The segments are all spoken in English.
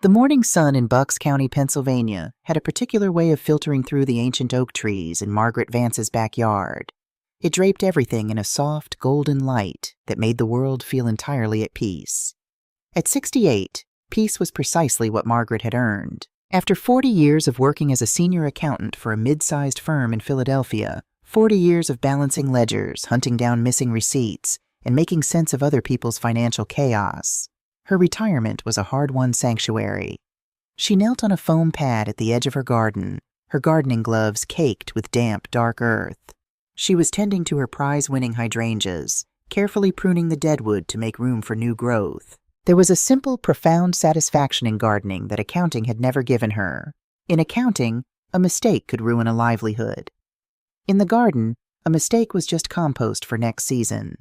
The morning sun in Bucks County, Pennsylvania, had a particular way of filtering through the ancient oak trees in Margaret Vance's backyard. It draped everything in a soft, golden light that made the world feel entirely at peace. At 68, peace was precisely what Margaret had earned. After 40 years of working as a senior accountant for a mid-sized firm in Philadelphia, 40 years of balancing ledgers, hunting down missing receipts, and making sense of other people's financial chaos, her retirement was a hard-won sanctuary. She knelt on a foam pad at the edge of her garden, her gardening gloves caked with damp, dark earth. She was tending to her prize-winning hydrangeas, carefully pruning the deadwood to make room for new growth. There was a simple, profound satisfaction in gardening that accounting had never given her. In accounting, a mistake could ruin a livelihood. In the garden, a mistake was just compost for next season.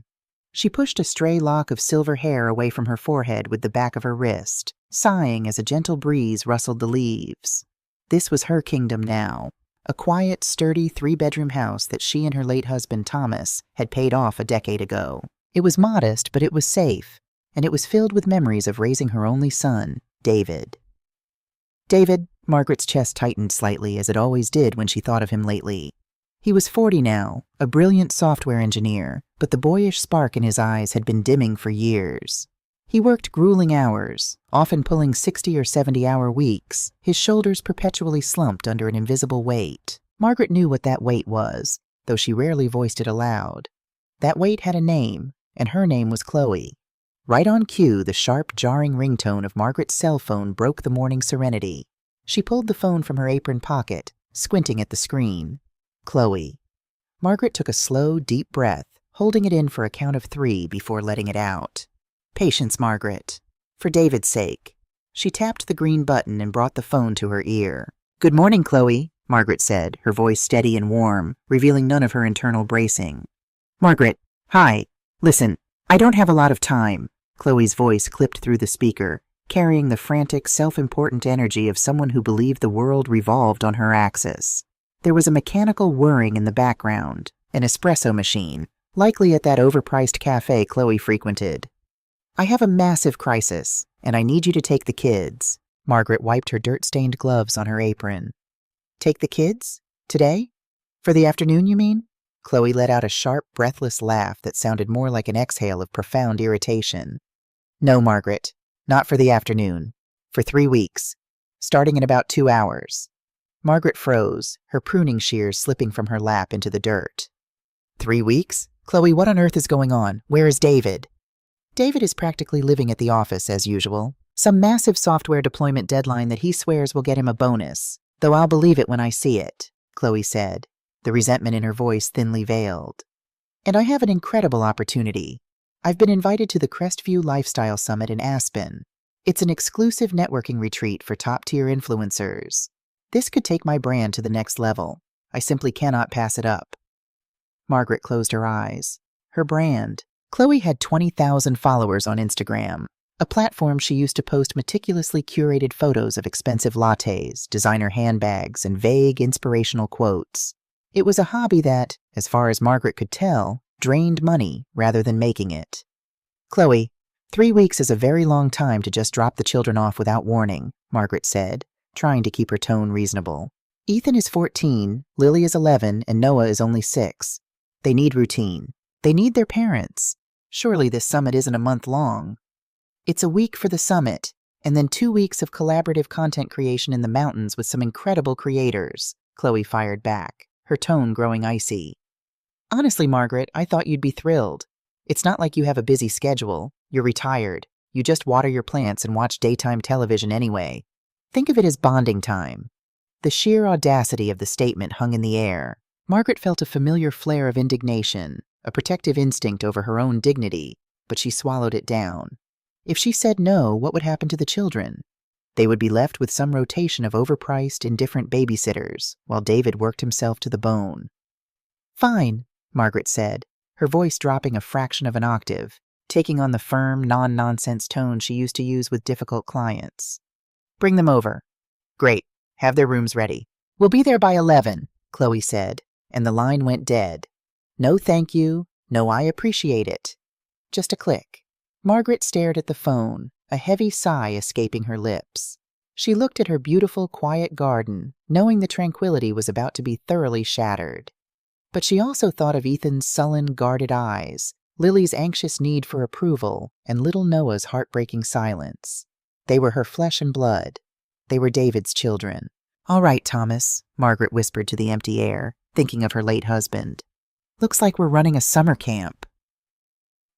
She pushed a stray lock of silver hair away from her forehead with the back of her wrist, sighing as a gentle breeze rustled the leaves. This was her kingdom now, a quiet, sturdy 3-bedroom house that she and her late husband Thomas had paid off a decade ago. It was modest, but it was safe, and it was filled with memories of raising her only son, David. David, Margaret's chest tightened slightly, as it always did when she thought of him lately. He was 40 now, a brilliant software engineer, but the boyish spark in his eyes had been dimming for years. He worked grueling hours, often pulling 60 or 70-hour weeks, his shoulders perpetually slumped under an invisible weight. Margaret knew what that weight was, though she rarely voiced it aloud. That weight had a name, and her name was Chloe. Right on cue, the sharp, jarring ringtone of Margaret's cell phone broke the morning serenity. She pulled the phone from her apron pocket, squinting at the screen. Chloe. Margaret took a slow, deep breath, holding it in for a count of 3 before letting it out. Patience, Margaret. For David's sake. She tapped the green button and brought the phone to her ear. Good morning, Chloe, Margaret said, her voice steady and warm, revealing none of her internal bracing. Margaret, hi. Listen, I don't have a lot of time. Chloe's voice clipped through the speaker, carrying the frantic, self-important energy of someone who believed the world revolved on her axis. There was a mechanical whirring in the background, an espresso machine, likely at that overpriced cafe Chloe frequented. I have a massive crisis, and I need you to take the kids. Margaret wiped her dirt-stained gloves on her apron. Take the kids? Today? For the afternoon, you mean? Chloe let out a sharp, breathless laugh that sounded more like an exhale of profound irritation. No, Margaret, not for the afternoon. For 3 weeks, starting in about 2 hours. Margaret froze, her pruning shears slipping from her lap into the dirt. 3 weeks? Chloe, what on earth is going on? Where is David? David is practically living at the office as usual. Some massive software deployment deadline that he swears will get him a bonus, though I'll believe it when I see it, Chloe said, the resentment in her voice thinly veiled. And I have an incredible opportunity. I've been invited to the Crestview Lifestyle Summit in Aspen. It's an exclusive networking retreat for top-tier influencers. This could take my brand to the next level. I simply cannot pass it up. Margaret closed her eyes. Her brand. Chloe had 20,000 followers on Instagram, a platform she used to post meticulously curated photos of expensive lattes, designer handbags, and vague, inspirational quotes. It was a hobby that, as far as Margaret could tell, drained money rather than making it. Chloe, 3 weeks is a very long time to just drop the children off without warning, Margaret said, trying to keep her tone reasonable. Ethan is 14, Lily is 11, and Noah is only 6. They need routine. They need their parents. Surely this summit isn't a month long. It's a week for the summit, and then 2 weeks of collaborative content creation in the mountains with some incredible creators, Chloe fired back, her tone growing icy. Honestly, Margaret, I thought you'd be thrilled. It's not like you have a busy schedule. You're retired. You just water your plants and watch daytime television anyway. Think of it as bonding time. The sheer audacity of the statement hung in the air. Margaret felt a familiar flare of indignation, a protective instinct over her own dignity, but she swallowed it down. If she said no, what would happen to the children? They would be left with some rotation of overpriced, indifferent babysitters, while David worked himself to the bone. Fine, Margaret said, her voice dropping a fraction of an octave, taking on the firm, non-nonsense tone she used to use with difficult clients. Bring them over. Great. Have their rooms ready. We'll be there by 11, Chloe said, and the line went dead. No thank you, no I appreciate it. Just a click. Margaret stared at the phone, a heavy sigh escaping her lips. She looked at her beautiful, quiet garden, knowing the tranquility was about to be thoroughly shattered. But she also thought of Ethan's sullen, guarded eyes, Lily's anxious need for approval, and little Noah's heartbreaking silence. They were her flesh and blood. They were David's children. "All right, Thomas," Margaret whispered to the empty air, thinking of her late husband. "Looks like we're running a summer camp."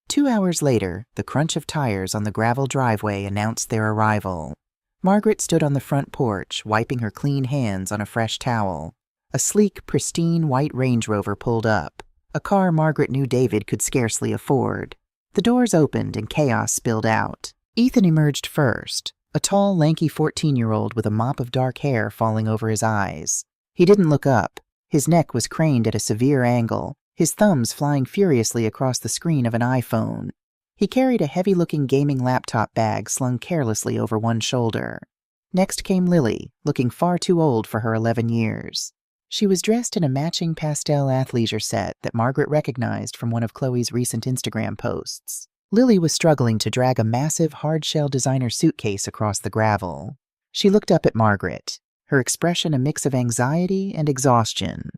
2 hours later, the crunch of tires on the gravel driveway announced their arrival. Margaret stood on the front porch, wiping her clean hands on a fresh towel. A sleek, pristine white Range Rover pulled up, a car Margaret knew David could scarcely afford. The doors opened and chaos spilled out. Ethan emerged first, a tall, lanky 14-year-old with a mop of dark hair falling over his eyes. He didn't look up. His neck was craned at a severe angle, his thumbs flying furiously across the screen of an iPhone. He carried a heavy-looking gaming laptop bag slung carelessly over one shoulder. Next came Lily, looking far too old for her 11 years. She was dressed in a matching pastel athleisure set that Margaret recognized from one of Chloe's recent Instagram posts. Lily was struggling to drag a massive hard-shell designer suitcase across the gravel. She looked up at Margaret, her expression a mix of anxiety and exhaustion.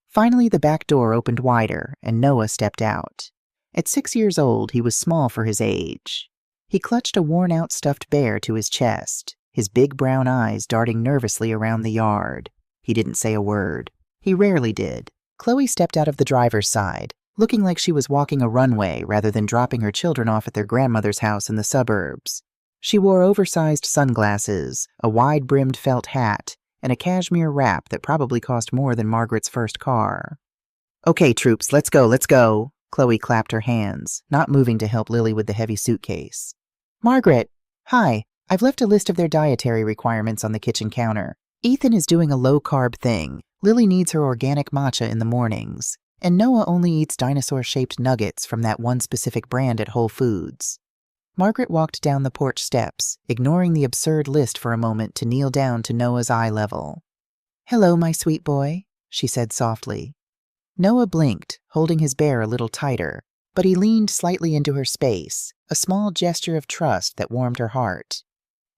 Finally, the back door opened wider, and Noah stepped out. At 6 years old, he was small for his age. He clutched a worn-out stuffed bear to his chest, his big brown eyes darting nervously around the yard. He didn't say a word. He rarely did. Chloe stepped out of the driver's side, looking like she was walking a runway rather than dropping her children off at their grandmother's house in the suburbs. She wore oversized sunglasses, a wide-brimmed felt hat, and a cashmere wrap that probably cost more than Margaret's first car. "Okay, troops, let's go. Chloe clapped her hands, not moving to help Lily with the heavy suitcase. "Margaret, hi. I've left a list of their dietary requirements on the kitchen counter. Ethan is doing a low-carb thing. Lily needs her organic matcha in the mornings. And Noah only eats dinosaur-shaped nuggets from that one specific brand at Whole Foods." Margaret walked down the porch steps, ignoring the absurd list for a moment to kneel down to Noah's eye level. "Hello, my sweet boy," she said softly. Noah blinked, holding his bear a little tighter, but he leaned slightly into her space, a small gesture of trust that warmed her heart.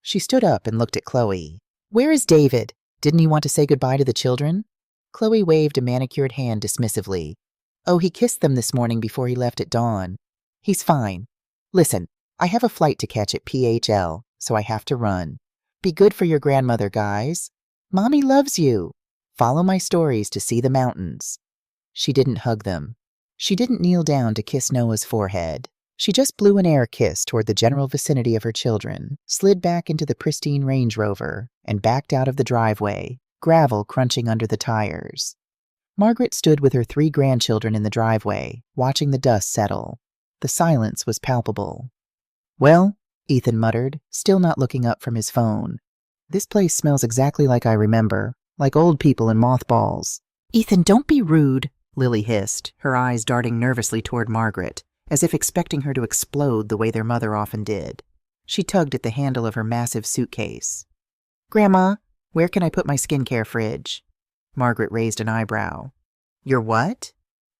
She stood up and looked at Chloe. "Where is David? Didn't he want to say goodbye to the children?" Chloe waved a manicured hand dismissively. "Oh, he kissed them this morning before he left at dawn. He's fine. Listen, I have a flight to catch at PHL, so I have to run. Be good for your grandmother, guys. Mommy loves you. Follow my stories to see the mountains." She didn't hug them. She didn't kneel down to kiss Noah's forehead. She just blew an air kiss toward the general vicinity of her children, slid back into the pristine Range Rover, and backed out of the driveway, gravel crunching under the tires. Margaret stood with her 3 grandchildren in the driveway, watching the dust settle. The silence was palpable. "Well," Ethan muttered, still not looking up from his phone. "This place smells exactly like I remember, like old people in mothballs." "Ethan, don't be rude," Lily hissed, her eyes darting nervously toward Margaret, as if expecting her to explode the way their mother often did. She tugged at the handle of her massive suitcase. "Grandma, where can I put my skincare fridge?" Margaret raised an eyebrow. "Your what?"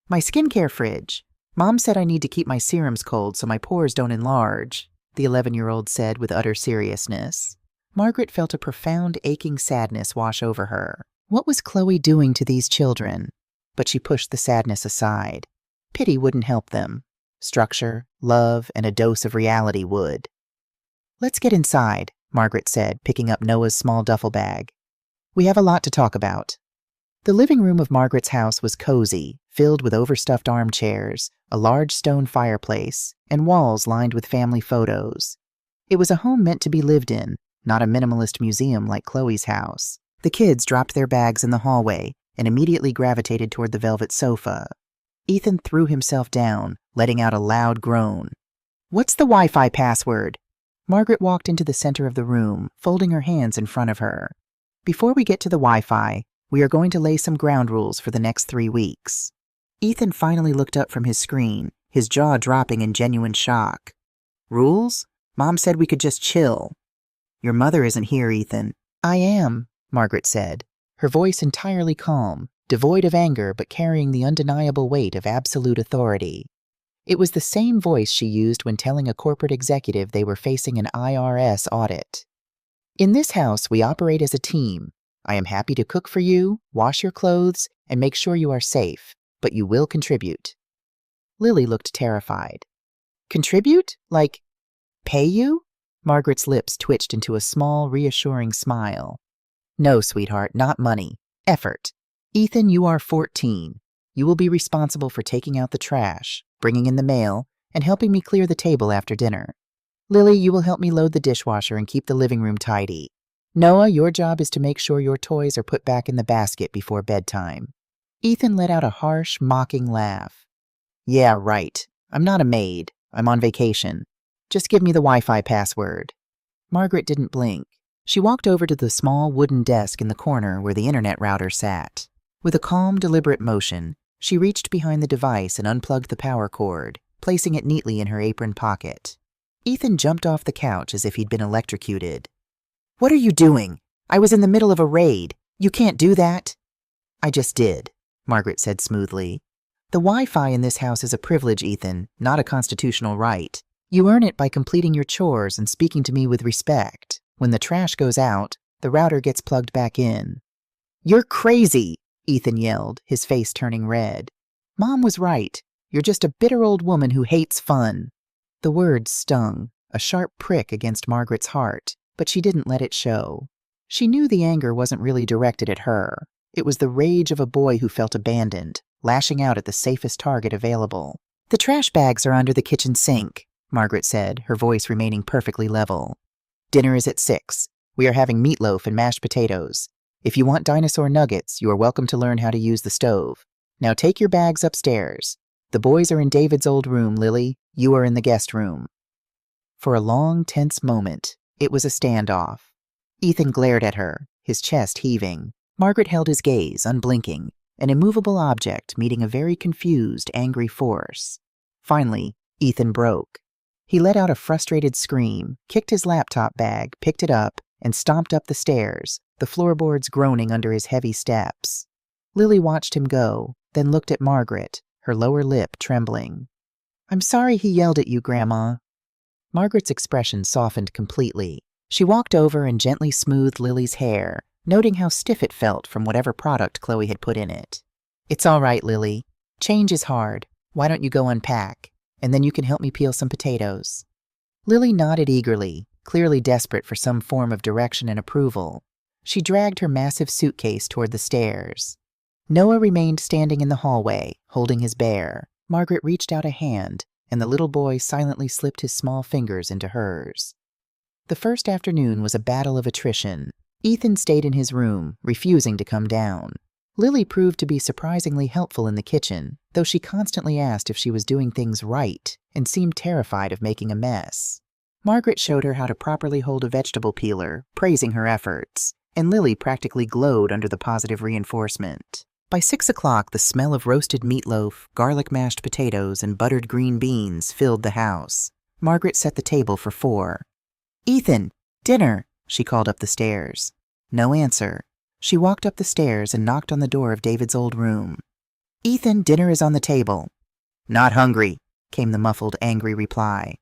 "My skincare fridge. Mom said I need to keep my serums cold so my pores don't enlarge," the 11-year-old said with utter seriousness. Margaret felt a profound, aching sadness wash over her. What was Chloe doing to these children? But she pushed the sadness aside. Pity wouldn't help them. Structure, love, and a dose of reality would. "Let's get inside," Margaret said, picking up Noah's small duffel bag. "We have a lot to talk about." The living room of Margaret's house was cozy, filled with overstuffed armchairs, a large stone fireplace, and walls lined with family photos. It was a home meant to be lived in, not a minimalist museum like Chloe's house. The kids dropped their bags in the hallway and immediately gravitated toward the velvet sofa. Ethan threw himself down, letting out a loud groan. "What's the Wi-Fi password?" Margaret walked into the center of the room, folding her hands in front of her. "Before we get to the Wi-Fi, we are going to lay some ground rules for the next 3 weeks." Ethan finally looked up from his screen, his jaw dropping in genuine shock. "Rules? Mom said we could just chill." "Your mother isn't here, Ethan." "I am," Margaret said, her voice entirely calm, devoid of anger but carrying the undeniable weight of absolute authority. It was the same voice she used when telling a corporate executive they were facing an IRS audit. In this house, we operate as a team. I am happy to cook for you, wash your clothes, and make sure you are safe, but you will contribute." Lily looked terrified. "Contribute? Like, pay you?" Margaret's lips twitched into a small, reassuring smile. "No, sweetheart, not money. Effort. Ethan, you are 14. You will be responsible for taking out the trash, bringing in the mail, and helping me clear the table after dinner. Lily, you will help me load the dishwasher and keep the living room tidy. Noah, your job is to make sure your toys are put back in the basket before bedtime." Ethan let out a harsh, mocking laugh. "Yeah, right. I'm not a maid. I'm on vacation. Just give me the Wi-Fi password." Margaret didn't blink. She walked over to the small wooden desk in the corner where the internet router sat. With a calm, deliberate motion, she reached behind the device and unplugged the power cord, placing it neatly in her apron pocket. Ethan jumped off the couch as if he'd been electrocuted. "What are you doing? I was in the middle of a raid. You can't do that." "I just did," Margaret said smoothly. "The Wi-Fi in this house is a privilege, Ethan, not a constitutional right. You earn it by completing your chores and speaking to me with respect. When the trash goes out, the router gets plugged back in." "You're crazy," Ethan yelled, his face turning red. "Mom was right. You're just a bitter old woman who hates fun." The words stung, a sharp prick against Margaret's heart, but she didn't let it show. She knew the anger wasn't really directed at her. It was the rage of a boy who felt abandoned, lashing out at the safest target available. "The trash bags are under the kitchen sink," Margaret said, her voice remaining perfectly level. "Dinner is at 6. We are having meatloaf and mashed potatoes. If you want dinosaur nuggets, you are welcome to learn how to use the stove. Now take your bags upstairs. The boys are in David's old room, Lily. You are in the guest room." For a long, tense moment, it was a standoff. Ethan glared at her, his chest heaving. Margaret held his gaze, unblinking, an immovable object meeting a very confused, angry force. Finally, Ethan broke. He let out a frustrated scream, kicked his laptop bag, picked it up, and stomped up the stairs, the floorboards groaning under his heavy steps. Lily watched him go, then looked at Margaret, her lower lip trembling. "I'm sorry he yelled at you, Grandma." Margaret's expression softened completely. She walked over and gently smoothed Lily's hair, noting how stiff it felt from whatever product Chloe had put in it. "It's all right, Lily. Change is hard. Why don't you go unpack? And then you can help me peel some potatoes." Lily nodded eagerly, clearly desperate for some form of direction and approval. She dragged her massive suitcase toward the stairs. Noah remained standing in the hallway, holding his bear. Margaret reached out a hand, and the little boy silently slipped his small fingers into hers. The first afternoon was a battle of attrition. Ethan stayed in his room, refusing to come down. Lily proved to be surprisingly helpful in the kitchen, though she constantly asked if she was doing things right and seemed terrified of making a mess. Margaret showed her how to properly hold a vegetable peeler, praising her efforts, and Lily practically glowed under the positive reinforcement. By 6 o'clock, the smell of roasted meatloaf, garlic mashed potatoes, and buttered green beans filled the house. Margaret set the table for 4. "Ethan, dinner," she called up the stairs. No answer. She walked up the stairs and knocked on the door of David's old room. "Ethan, dinner is on the table." "Not hungry," came the muffled, angry reply.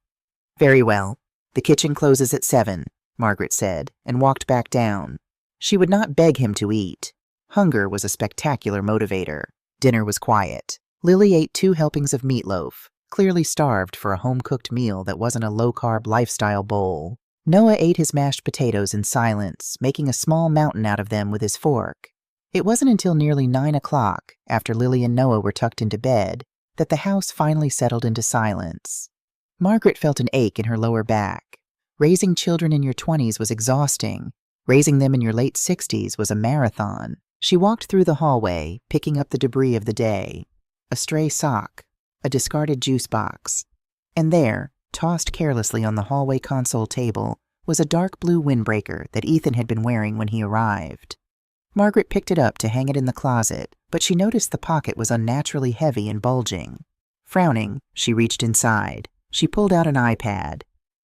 "Very well. The kitchen closes at 7, Margaret said, and walked back down. She would not beg him to eat. Hunger was a spectacular motivator. Dinner was quiet. Lily ate 2 helpings of meatloaf, clearly starved for a home-cooked meal that wasn't a low-carb lifestyle bowl. Noah ate his mashed potatoes in silence, making a small mountain out of them with his fork. It wasn't until nearly 9 o'clock, after Lily and Noah were tucked into bed, that the house finally settled into silence. Margaret felt an ache in her lower back. Raising children in your 20s was exhausting. Raising them in your late 60s was a marathon. She walked through the hallway, picking up the debris of the day. A stray sock, a discarded juice box. And there, tossed carelessly on the hallway console table, was a dark blue windbreaker that Ethan had been wearing when he arrived. Margaret picked it up to hang it in the closet, but she noticed the pocket was unnaturally heavy and bulging. Frowning, she reached inside. She pulled out an iPad.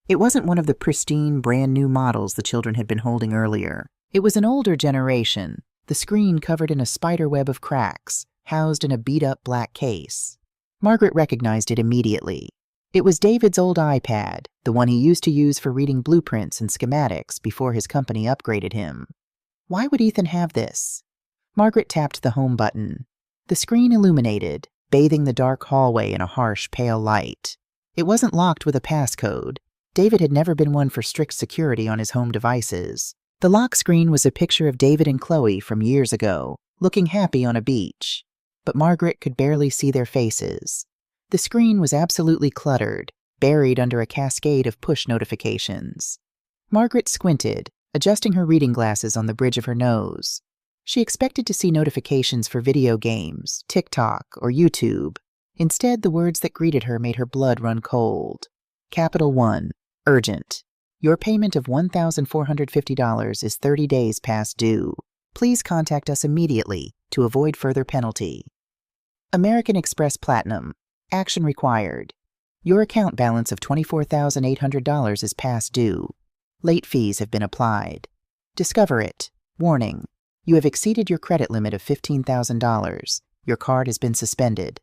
It wasn't one of the pristine, brand-new models the children had been holding earlier. It was an older generation, the screen covered in a spiderweb of cracks, housed in a beat-up black case. Margaret recognized it immediately. It was David's old iPad, the one he used to use for reading blueprints and schematics before his company upgraded him. Why would Ethan have this? Margaret tapped the home button. The screen illuminated, bathing the dark hallway in a harsh, pale light. It wasn't locked with a passcode. David had never been one for strict security on his home devices. The lock screen was a picture of David and Chloe from years ago, looking happy on a beach. But Margaret could barely see their faces. The screen was absolutely cluttered, buried under a cascade of push notifications. Margaret squinted, adjusting her reading glasses on the bridge of her nose. She expected to see notifications for video games, TikTok, or YouTube. Instead, the words that greeted her made her blood run cold. Capital 1. Urgent. Your payment of $1,450 is 30 days past due. Please contact us immediately to avoid further penalty. American Express Platinum. Action required. Your account balance of $24,800 is past due. Late fees have been applied. Discover it. Warning. You have exceeded your credit limit of $15,000. Your card has been suspended.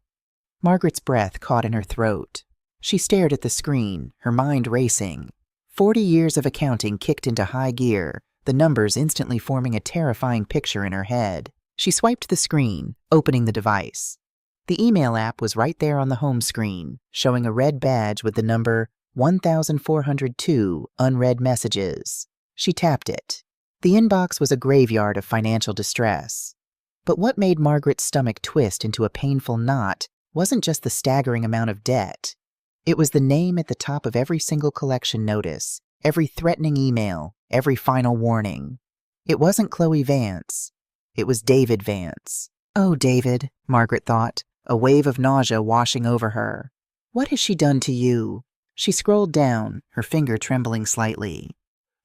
Margaret's breath caught in her throat. She stared at the screen, her mind racing. 40 years of accounting kicked into high gear, the numbers instantly forming a terrifying picture in her head. She swiped the screen, opening the device. The email app was right there on the home screen, showing a red badge with the number 1402 unread messages. She tapped it. The inbox was a graveyard of financial distress. But what made Margaret's stomach twist into a painful knot wasn't just the staggering amount of debt. It was the name at the top of every single collection notice, every threatening email, every final warning. It wasn't Chloe Vance. It was David Vance. Oh, David, Margaret thought, a wave of nausea washing over her. What has she done to you? She scrolled down, her finger trembling slightly.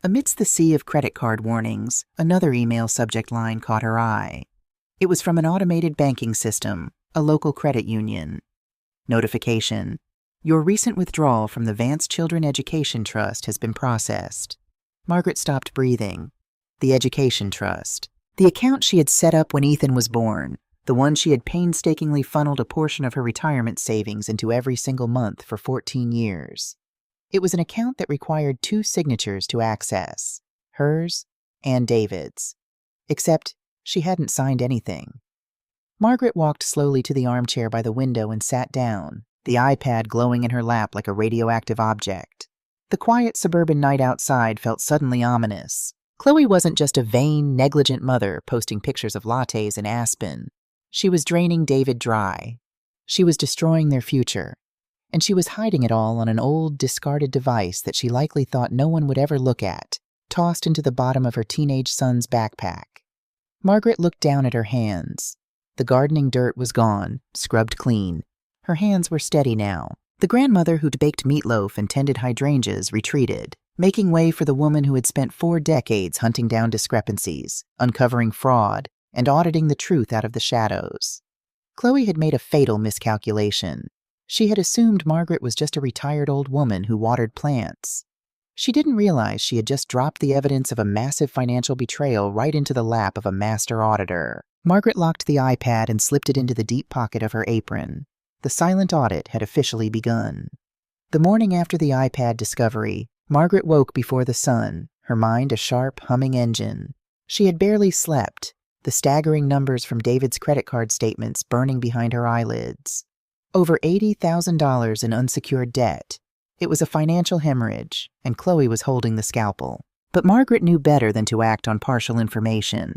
Amidst the sea of credit card warnings, another email subject line caught her eye. It was from an automated banking system, a local credit union. Notification. Your recent withdrawal from the Vance Children Education Trust has been processed. Margaret stopped breathing. The Education Trust. The account she had set up when Ethan was born. The one she had painstakingly funneled a portion of her retirement savings into every single month for 14 years. It was an account that required 2 signatures to access, hers and David's. Except she hadn't signed anything. Margaret walked slowly to the armchair by the window and sat down, the iPad glowing in her lap like a radioactive object. The quiet suburban night outside felt suddenly ominous. Chloe wasn't just a vain, negligent mother posting pictures of lattes in Aspen. She was draining David dry. She was destroying their future. And she was hiding it all on an old, discarded device that she likely thought no one would ever look at, tossed into the bottom of her teenage son's backpack. Margaret looked down at her hands. The gardening dirt was gone, scrubbed clean. Her hands were steady now. The grandmother who'd baked meatloaf and tended hydrangeas retreated, making way for the woman who had spent 4 decades hunting down discrepancies, uncovering fraud, and auditing the truth out of the shadows. Chloe had made a fatal miscalculation. She had assumed Margaret was just a retired old woman who watered plants. She didn't realize she had just dropped the evidence of a massive financial betrayal right into the lap of a master auditor. Margaret locked the iPad and slipped it into the deep pocket of her apron. The silent audit had officially begun. The morning after the iPad discovery, Margaret woke before the sun, her mind a sharp, humming engine. She had barely slept, the staggering numbers from David's credit card statements burning behind her eyelids. Over $80,000 in unsecured debt. It was a financial hemorrhage, and Chloe was holding the scalpel. But Margaret knew better than to act on partial information.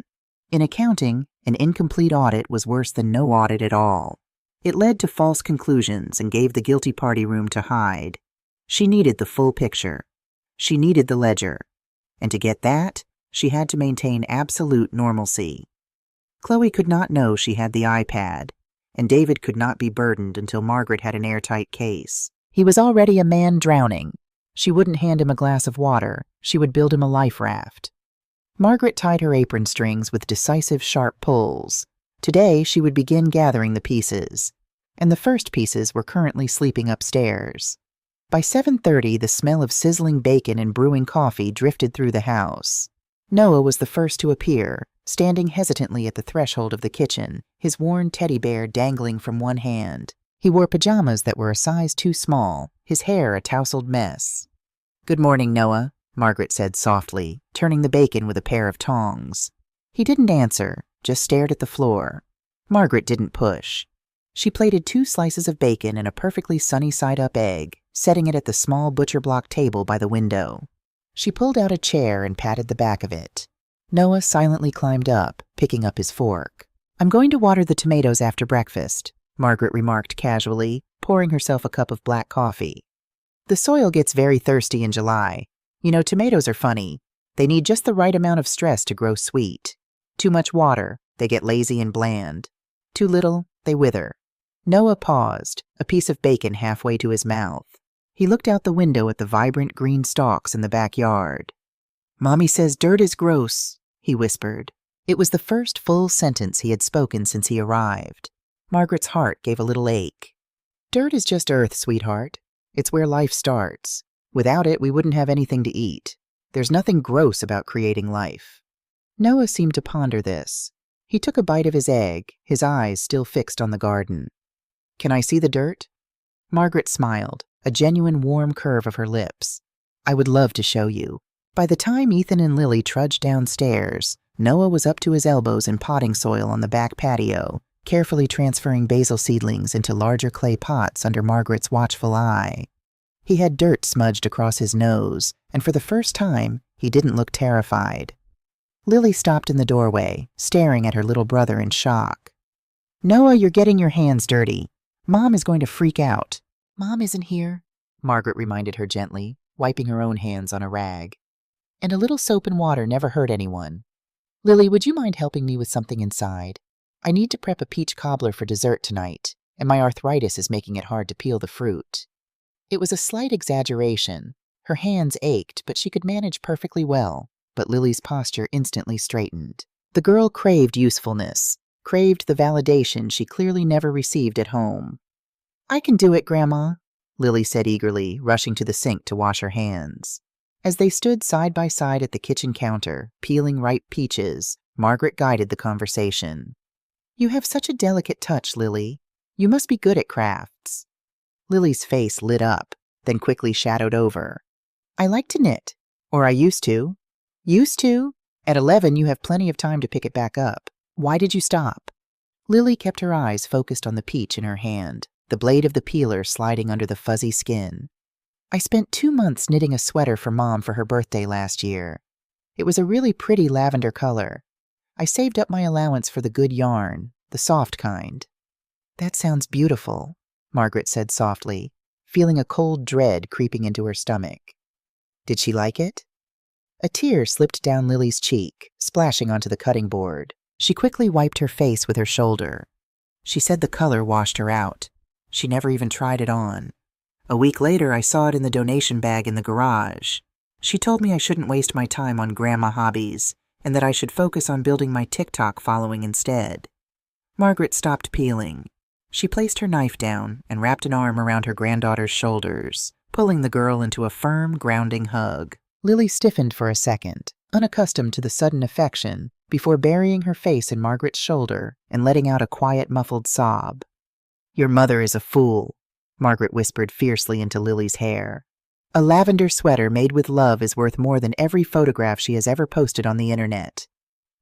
In accounting, an incomplete audit was worse than no audit at all. It led to false conclusions and gave the guilty party room to hide. She needed the full picture. She needed the ledger. And to get that, she had to maintain absolute normalcy. Chloe could not know she had the iPad, and David could not be burdened until Margaret had an airtight case. He was already a man drowning. She wouldn't hand him a glass of water. She would build him a life raft. Margaret tied her apron strings with decisive, sharp pulls. Today, she would begin gathering the pieces. And the first pieces were currently sleeping upstairs. By 7:30, the smell of sizzling bacon and brewing coffee drifted through the house. Noah was the first to appear, standing hesitantly at the threshold of the kitchen, his worn teddy bear dangling from one hand. He wore pajamas that were a size too small, his hair a tousled mess. "Good morning, Noah," Margaret said softly, turning the bacon with a pair of tongs. He didn't answer, just stared at the floor. Margaret didn't push. She plated 2 slices of bacon and a perfectly sunny side-up egg, setting it at the small butcher block table by the window. She pulled out a chair and patted the back of it. Noah silently climbed up, picking up his fork. "I'm going to water the tomatoes after breakfast," Margaret remarked casually, pouring herself a cup of black coffee. "The soil gets very thirsty in July. You know, tomatoes are funny. They need just the right amount of stress to grow sweet. Too much water, they get lazy and bland. Too little, they wither." Noah paused, a piece of bacon halfway to his mouth. He looked out the window at the vibrant green stalks in the backyard. "Mommy says dirt is gross," he whispered. It was the first full sentence he had spoken since he arrived. Margaret's heart gave a little ache. "Dirt is just earth, sweetheart. It's where life starts. Without it, we wouldn't have anything to eat. There's nothing gross about creating life." Noah seemed to ponder this. He took a bite of his egg, his eyes still fixed on the garden. "Can I see the dirt?" Margaret smiled, a genuine warm curve of her lips. "I would love to show you." By the time Ethan and Lily trudged downstairs, Noah was up to his elbows in potting soil on the back patio, carefully transferring basil seedlings into larger clay pots under Margaret's watchful eye. He had dirt smudged across his nose, and for the first time, he didn't look terrified. Lily stopped in the doorway, staring at her little brother in shock. "Noah, you're getting your hands dirty. Mom is going to freak out." "Mom isn't here," Margaret reminded her gently, wiping her own hands on a rag. "And a little soap and water never hurt anyone. Lily, would you mind helping me with something inside? I need to prep a peach cobbler for dessert tonight, and my arthritis is making it hard to peel the fruit." It was a slight exaggeration. Her hands ached, but she could manage perfectly well, but Lily's posture instantly straightened. The girl craved usefulness, craved the validation she clearly never received at home. "I can do it, Grandma," Lily said eagerly, rushing to the sink to wash her hands. As they stood side by side at the kitchen counter, peeling ripe peaches, Margaret guided the conversation. "You have such a delicate touch, Lily. You must be good at crafts." Lily's face lit up, then quickly shadowed over. "I like to knit, or I used to." "Used to? At 11, you have plenty of time to pick it back up. Why did you stop?" Lily kept her eyes focused on the peach in her hand, the blade of the peeler sliding under the fuzzy skin. "I spent 2 months knitting a sweater for Mom for her birthday last year. It was a really pretty lavender color. I saved up my allowance for the good yarn, the soft kind." "That sounds beautiful," Margaret said softly, feeling a cold dread creeping into her stomach. "Did she like it?" A tear slipped down Lily's cheek, splashing onto the cutting board. She quickly wiped her face with her shoulder. "She said the color washed her out. She never even tried it on. A week later, I saw it in the donation bag in the garage. She told me I shouldn't waste my time on grandma hobbies, and that I should focus on building my TikTok following instead." Margaret stopped peeling. She placed her knife down and wrapped an arm around her granddaughter's shoulders, pulling the girl into a firm, grounding hug. Lily stiffened for a second, unaccustomed to the sudden affection, before burying her face in Margaret's shoulder and letting out a quiet, muffled sob. "Your mother is a fool," Margaret whispered fiercely into Lily's hair. "A lavender sweater made with love is worth more than every photograph she has ever posted on the internet.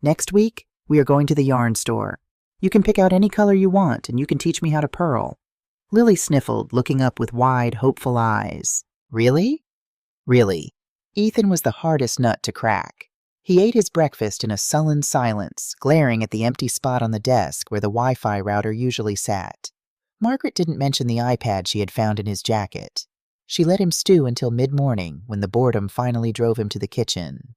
Next week, we are going to the yarn store. You can pick out any color you want, and you can teach me how to purl." Lily sniffled, looking up with wide, hopeful eyes. "Really?" "Really." Ethan was the hardest nut to crack. He ate his breakfast in a sullen silence, glaring at the empty spot on the desk where the Wi-Fi router usually sat. Margaret didn't mention the iPad she had found in his jacket. She let him stew until mid-morning, when the boredom finally drove him to the kitchen.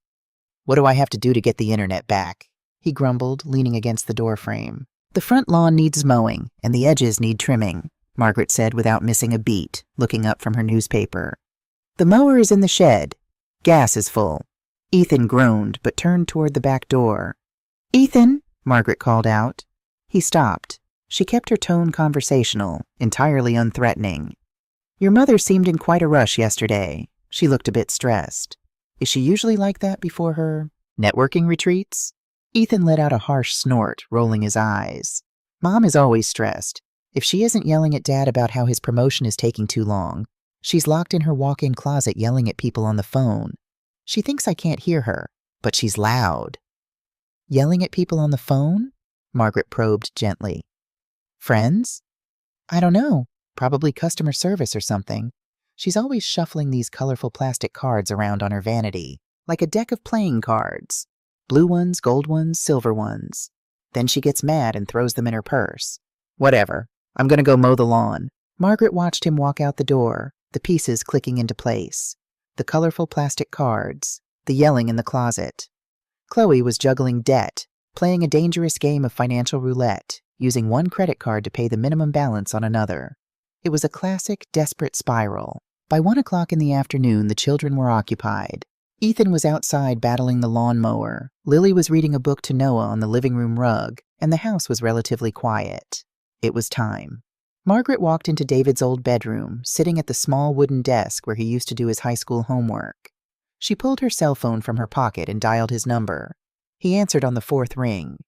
"What do I have to do to get the internet back?" he grumbled, leaning against the doorframe. "The front lawn needs mowing, and the edges need trimming," Margaret said without missing a beat, looking up from her newspaper. "The mower is in the shed. Gas is full." Ethan groaned, but turned toward the back door. "Ethan," Margaret called out. He stopped. She kept her tone conversational, entirely unthreatening. "Your mother seemed in quite a rush yesterday. She looked a bit stressed. Is she usually like that before her networking retreats?" Ethan let out a harsh snort, rolling his eyes. "Mom is always stressed. If she isn't yelling at Dad about how his promotion is taking too long, She's locked in her walk-in closet yelling at people on the phone. She thinks I can't hear her, but she's loud. Yelling at people on the phone? Margaret probed gently. Friends? I don't know. Probably customer service or something. She's always shuffling these colorful plastic cards around on her vanity, like a deck of playing cards. Blue ones, gold ones, silver ones. Then she gets mad and throws them in her purse. Whatever. I'm gonna go mow the lawn. Margaret watched him walk out the door, the pieces clicking into place. The colorful plastic cards, the yelling in the closet. Chloe was juggling debt, playing a dangerous game of financial roulette, using one credit card to pay the minimum balance on another. It was a classic, desperate spiral. By 1 o'clock in the afternoon, the children were occupied. Ethan was outside battling the lawnmower. Lily was reading a book to Noah on the living room rug, and the house was relatively quiet. It was time. Margaret walked into David's old bedroom, sitting at the small wooden desk where he used to do his high school homework. She pulled her cell phone from her pocket and dialed his number. He answered on the 4th ring.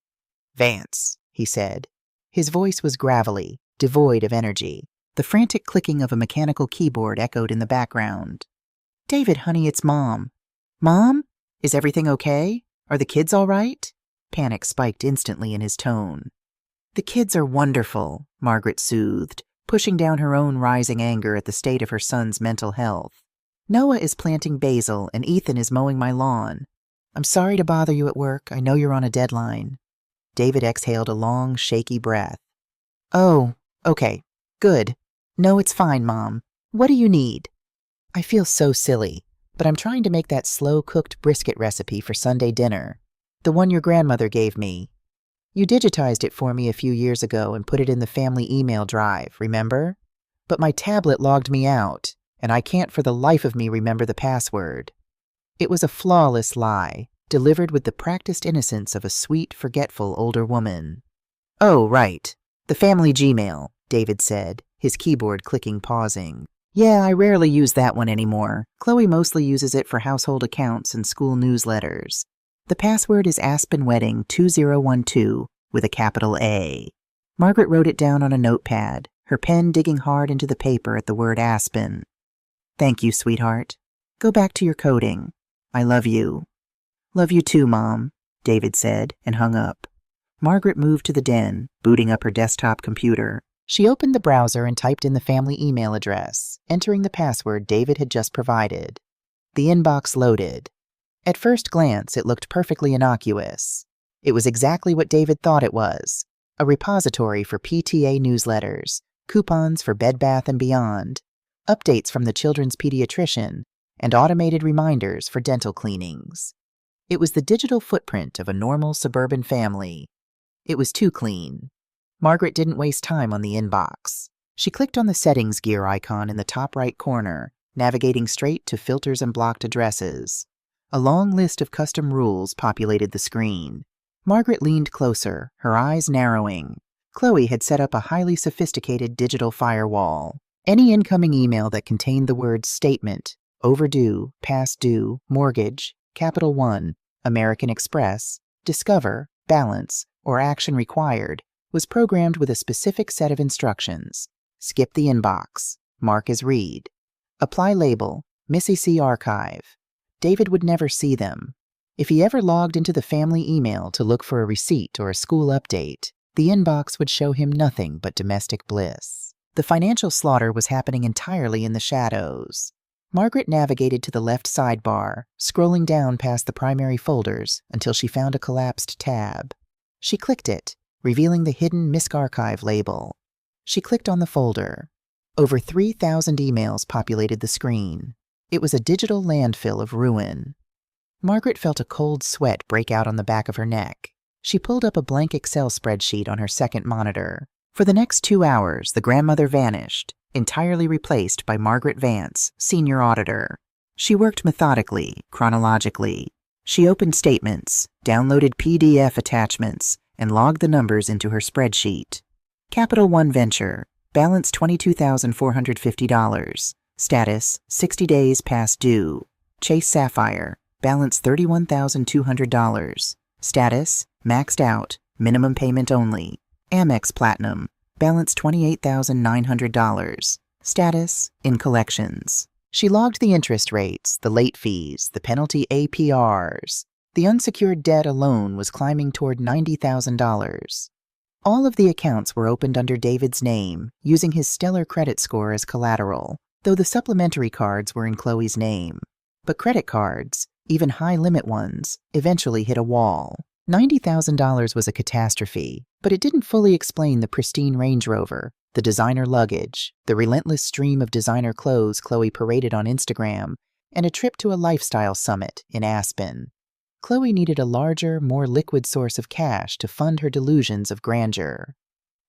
Vance, he said. His voice was gravelly, devoid of energy. The frantic clicking of a mechanical keyboard echoed in the background. David, honey, it's Mom. Mom? Is everything okay? Are the kids all right? Panic spiked instantly in his tone. The kids are wonderful, Margaret soothed, pushing down her own rising anger at the state of her son's mental health. Noah is planting basil and Ethan is mowing my lawn. I'm sorry to bother you at work. I know you're on a deadline. David exhaled a long, shaky breath. Oh, okay. Good. No, it's fine, Mom. What do you need? I feel so silly, but I'm trying to make that slow-cooked brisket recipe for Sunday dinner. The one your grandmother gave me. You digitized it for me a few years ago and put it in the family email drive, remember? But my tablet logged me out, and I can't for the life of me remember the password. It was a flawless lie, delivered with the practiced innocence of a sweet, forgetful older woman. Oh, right. The family Gmail, David said, his keyboard clicking pausing. Yeah, I rarely use that one anymore. Chloe mostly uses it for household accounts and school newsletters. The password is Aspen Wedding 2012 with a capital A. Margaret wrote it down on a notepad, her pen digging hard into the paper at the word Aspen. Thank you, sweetheart. Go back to your coding. I love you. Love you too, Mom, David said, and hung up. Margaret moved to the den, booting up her desktop computer. She opened the browser and typed in the family email address, entering the password David had just provided. The inbox loaded. At first glance, it looked perfectly innocuous. It was exactly what David thought it was, a repository for PTA newsletters, coupons for Bed Bath & Beyond, updates from the children's pediatrician, and automated reminders for dental cleanings. It was the digital footprint of a normal suburban family. It was too clean. Margaret didn't waste time on the inbox. She clicked on the settings gear icon in the top right corner, navigating straight to filters and blocked addresses. A long list of custom rules populated the screen. Margaret leaned closer, her eyes narrowing. Chloe had set up a highly sophisticated digital firewall. Any incoming email that contained the words statement, overdue, past due, mortgage, Capital One, American Express, discover, balance, or action required was programmed with a specific set of instructions. Skip the inbox. Mark as read. Apply label. Missy C archive. David would never see them. If he ever logged into the family email to look for a receipt or a school update, the inbox would show him nothing but domestic bliss. The financial slaughter was happening entirely in the shadows. Margaret navigated to the left sidebar, scrolling down past the primary folders until she found a collapsed tab. She clicked it, revealing the hidden MISC archive label. She clicked on the folder. Over 3,000 emails populated the screen. It was a digital landfill of ruin. Margaret felt a cold sweat break out on the back of her neck. She pulled up a blank Excel spreadsheet on her second monitor. For the next 2 hours, the grandmother vanished, entirely replaced by Margaret Vance, senior auditor. She worked methodically, chronologically. She opened statements, downloaded PDF attachments, and logged the numbers into her spreadsheet. Capital One Venture, balance $22,450. Status, 60 days past due. Chase Sapphire, balance $31,200. Status, maxed out, minimum payment only. Amex Platinum, balance $28,900. Status: in collections. She logged the interest rates, the late fees, the penalty APRs. The unsecured debt alone was climbing toward $90,000. All of the accounts were opened under David's name, using his stellar credit score as collateral, though the supplementary cards were in Chloe's name. But credit cards, even high-limit ones, eventually hit a wall. $90,000 was a catastrophe, but it didn't fully explain the pristine Range Rover, the designer luggage, the relentless stream of designer clothes Chloe paraded on Instagram, and a trip to a lifestyle summit in Aspen. Chloe needed a larger, more liquid source of cash to fund her delusions of grandeur.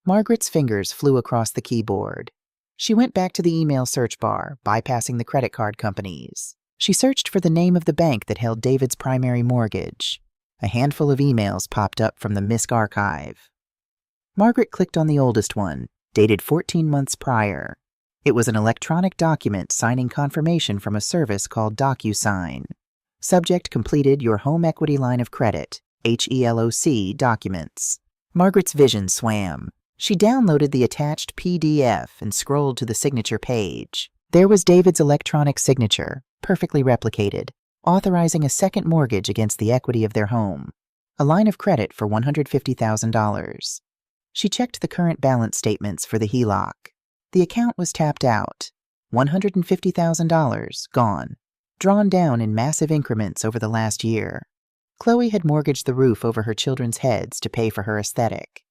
Margaret's fingers flew across the keyboard. She went back to the email search bar, bypassing the credit card companies. She searched for the name of the bank that held David's primary mortgage. A handful of emails popped up from the MISC archive. Margaret clicked on the oldest one, dated 14 months prior. It was an electronic document signing confirmation from a service called DocuSign. Subject: completed your home equity line of credit, HELOC documents. Margaret's vision swam. She downloaded the attached PDF and scrolled to the signature page. There was David's electronic signature, perfectly replicated, authorizing a second mortgage against the equity of their home, a line of credit for $150,000. She checked the current balance statements for the HELOC. The account was tapped out. $150,000 gone, drawn down in massive increments over the last year. Chloe had mortgaged the roof over her children's heads to pay for her aesthetic.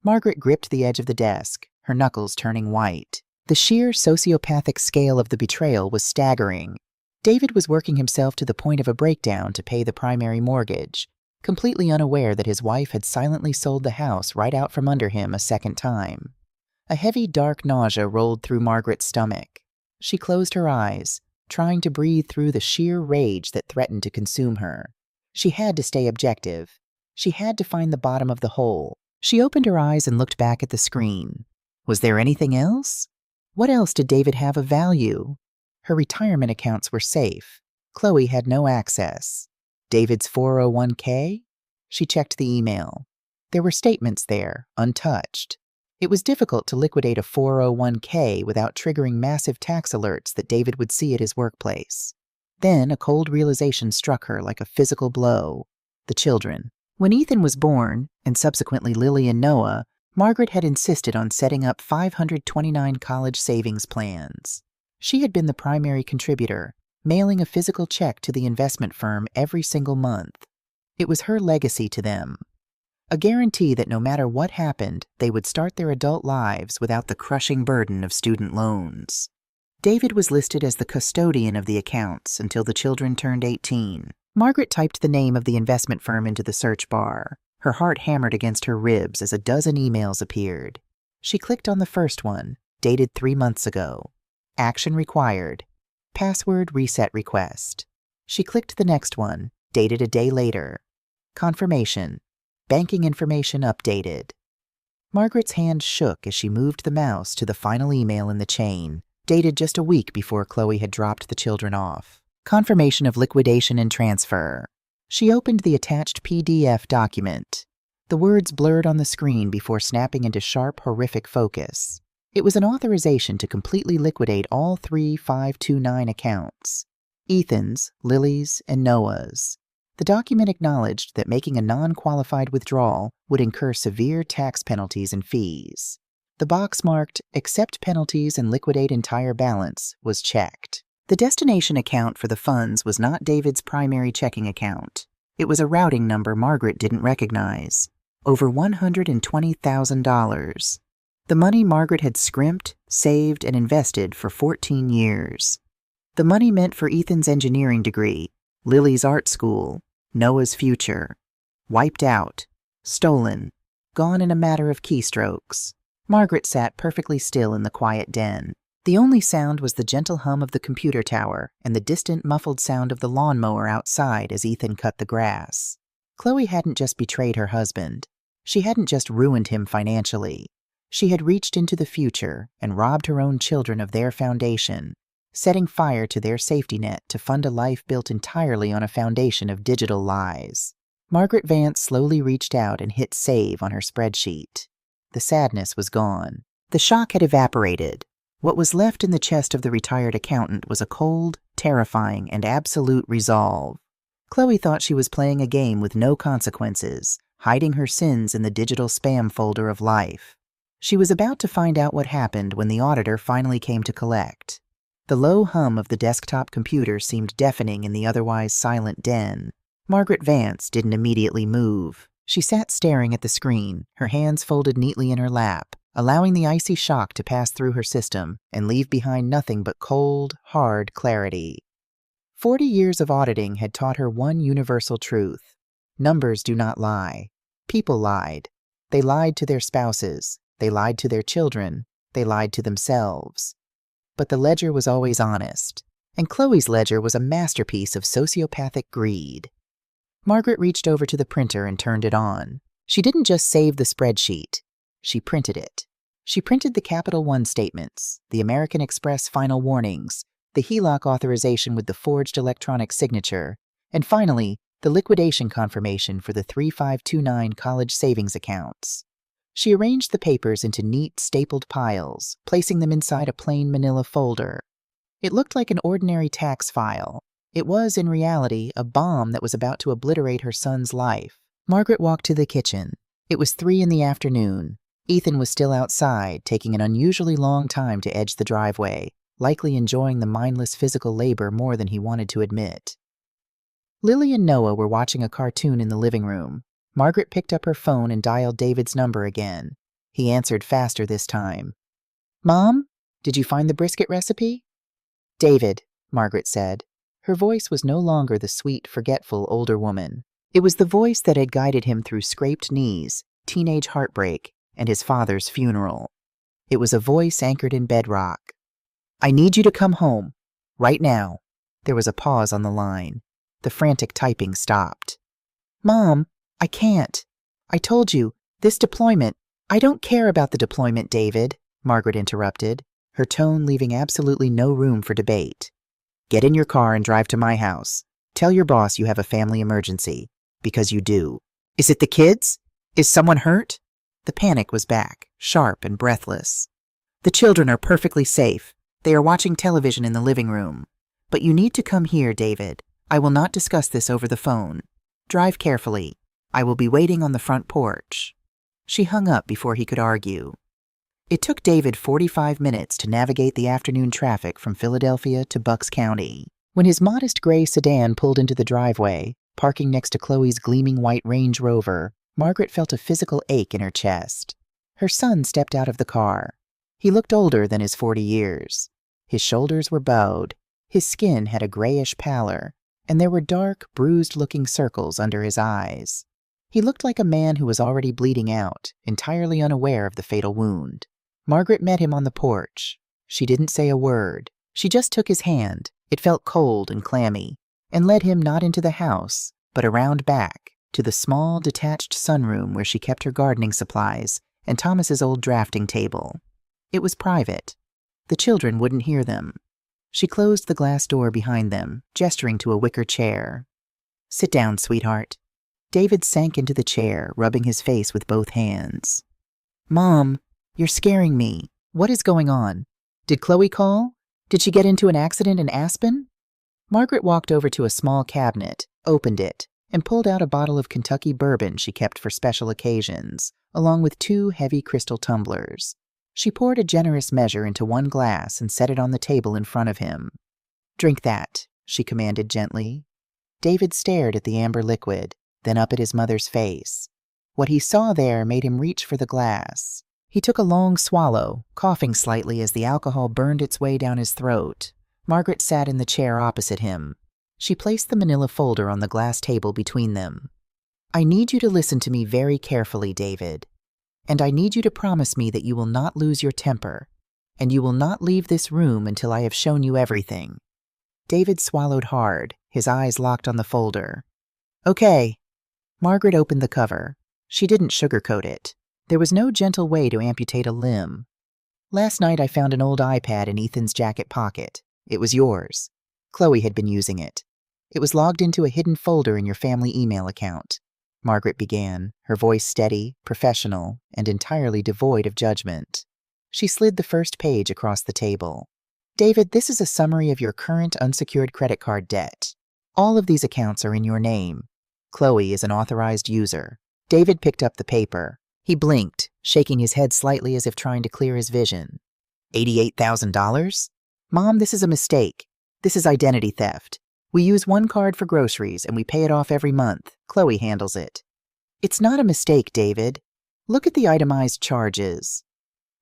Margaret gripped the edge of the desk, her knuckles turning white. The sheer sociopathic scale of the betrayal was staggering. David was working himself to the point of a breakdown to pay the primary mortgage, completely unaware that his wife had silently sold the house right out from under him a second time. A heavy, dark nausea rolled through Margaret's stomach. She closed her eyes, trying to breathe through the sheer rage that threatened to consume her. She had to stay objective. She had to find the bottom of the hole. She opened her eyes and looked back at the screen. Was there anything else? What else did David have of value? Her retirement accounts were safe. Chloe had no access. David's 401k? She checked the email. There were statements there, untouched. It was difficult to liquidate a 401k without triggering massive tax alerts that David would see at his workplace. Then a cold realization struck her like a physical blow. The children. When Ethan was born, and subsequently Lily and Noah, Margaret had insisted on setting up 529 college savings plans. She had been the primary contributor, mailing a physical check to the investment firm every single month. It was her legacy to them. A guarantee that no matter what happened, they would start their adult lives without the crushing burden of student loans. David was listed as the custodian of the accounts until the children turned 18. Margaret typed the name of the investment firm into the search bar. Her heart hammered against her ribs as a dozen emails appeared. She clicked on the first one, dated 3 months ago. Action required. Password reset request. She clicked the next one, dated a day later. Confirmation. Banking information updated. Margaret's hand shook as she moved the mouse to the final email in the chain, dated just a week before Chloe had dropped the children off. Confirmation of liquidation and transfer. She opened the attached PDF document. The words blurred on the screen before snapping into sharp, horrific focus. It was an authorization to completely liquidate all 3 529 accounts. Ethan's, Lily's, and Noah's. The document acknowledged that making a non-qualified withdrawal would incur severe tax penalties and fees. The box marked, "Accept penalties and liquidate entire balance," was checked. The destination account for the funds was not David's primary checking account. It was a routing number Margaret didn't recognize. Over $120,000. The money Margaret had scrimped, saved, and invested for 14 years. The money meant for Ethan's engineering degree, Lily's art school, Noah's future. Wiped out. Stolen. Gone in a matter of keystrokes. Margaret sat perfectly still in the quiet den. The only sound was the gentle hum of the computer tower and the distant muffled sound of the lawnmower outside as Ethan cut the grass. Chloe hadn't just betrayed her husband. She hadn't just ruined him financially. She had reached into the future and robbed her own children of their foundation, setting fire to their safety net to fund a life built entirely on a foundation of digital lies. Margaret Vance slowly reached out and hit save on her spreadsheet. The sadness was gone. The shock had evaporated. What was left in the chest of the retired accountant was a cold, terrifying, and absolute resolve. Chloe thought she was playing a game with no consequences, hiding her sins in the digital spam folder of life. She was about to find out what happened when the auditor finally came to collect. The low hum of the desktop computer seemed deafening in the otherwise silent den. Margaret Vance didn't immediately move. She sat staring at the screen, her hands folded neatly in her lap, allowing the icy shock to pass through her system and leave behind nothing but cold, hard clarity. 40 years of auditing had taught her one universal truth. Numbers do not lie. People lied. They lied to their spouses. They lied to their children. They lied to themselves. But the ledger was always honest, and Chloe's ledger was a masterpiece of sociopathic greed. Margaret reached over to the printer and turned it on. She didn't just save the spreadsheet. She printed it. She printed the Capital One statements, the American Express final warnings, the HELOC authorization with the forged electronic signature, and finally, the liquidation confirmation for the 3529 college savings accounts. She arranged the papers into neat, stapled piles, placing them inside a plain manila folder. It looked like an ordinary tax file. It was, in reality, a bomb that was about to obliterate her son's life. Margaret walked to the kitchen. It was 3 p.m. Ethan was still outside, taking an unusually long time to edge the driveway, likely enjoying the mindless physical labor more than he wanted to admit. Lily and Noah were watching a cartoon in the living room. Margaret picked up her phone and dialed David's number again. He answered faster this time. "Mom, did you find the brisket recipe?" "David," Margaret said. Her voice was no longer the sweet, forgetful older woman. It was the voice that had guided him through scraped knees, teenage heartbreak, and his father's funeral. It was a voice anchored in bedrock. "I need you to come home. Right now." There was a pause on the line. The frantic typing stopped. "Mom, I can't. I told you, this deployment—" "I don't care about the deployment, David," Margaret interrupted, her tone leaving absolutely no room for debate. "Get in your car and drive to my house. Tell your boss you have a family emergency. Because you do." "Is it the kids? Is someone hurt?" The panic was back, sharp and breathless. "The children are perfectly safe. They are watching television in the living room. But you need to come here, David. I will not discuss this over the phone. Drive carefully. I will be waiting on the front porch." She hung up before he could argue. It took David 45 minutes to navigate the afternoon traffic from Philadelphia to Bucks County. When his modest gray sedan pulled into the driveway, parking next to Chloe's gleaming white Range Rover, Margaret felt a physical ache in her chest. Her son stepped out of the car. He looked older than his 40 years. His shoulders were bowed, his skin had a grayish pallor, and there were dark, bruised-looking circles under his eyes. He looked like a man who was already bleeding out, entirely unaware of the fatal wound. Margaret met him on the porch. She didn't say a word. She just took his hand, it felt cold and clammy, and led him not into the house, but around back, to the small, detached sunroom where she kept her gardening supplies and Thomas's old drafting table. It was private. The children wouldn't hear them. She closed the glass door behind them, gesturing to a wicker chair. "Sit down, sweetheart." David sank into the chair, rubbing his face with both hands. "Mom, you're scaring me. What is going on? Did Chloe call? Did she get into an accident in Aspen?" Margaret walked over to a small cabinet, opened it, and pulled out a bottle of Kentucky bourbon she kept for special occasions, along with 2 heavy crystal tumblers. She poured a generous measure into one glass and set it on the table in front of him. "Drink that," she commanded gently. David stared at the amber liquid, then up at his mother's face. What he saw there made him reach for the glass. He took a long swallow, coughing slightly as the alcohol burned its way down his throat. Margaret sat in the chair opposite him. She placed the manila folder on the glass table between them. "I need you to listen to me very carefully, David. And I need you to promise me that you will not lose your temper, and you will not leave this room until I have shown you everything." David swallowed hard, his eyes locked on the folder. "Okay." Margaret opened the cover. She didn't sugarcoat it. There was no gentle way to amputate a limb. "Last night I found an old iPad in Ethan's jacket pocket. It was yours. Chloe had been using it. It was logged into a hidden folder in your family email account," Margaret began, her voice steady, professional, and entirely devoid of judgment. She slid the first page across the table. David, this is a summary of your current unsecured credit card debt. All of these accounts are in your name. Chloe is an authorized user. David picked up the paper. He blinked, shaking his head slightly as if trying to clear his vision. $88,000? Mom, this is a mistake. This is identity theft. We use one card for groceries and we pay it off every month. Chloe handles it. It's not a mistake, David. Look at the itemized charges.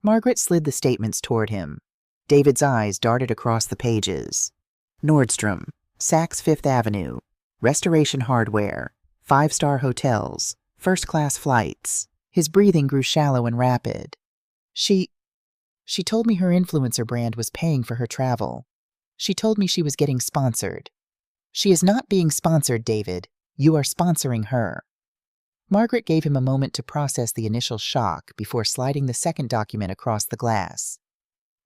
Margaret slid the statements toward him. David's eyes darted across the pages. Nordstrom, Saks Fifth Avenue, Restoration Hardware, 5-star hotels, first-class flights. His breathing grew shallow and rapid. She told me her influencer brand was paying for her travel. She told me she was getting sponsored. She is not being sponsored, David. You are sponsoring her. Margaret gave him a moment to process the initial shock before sliding the second document across the glass.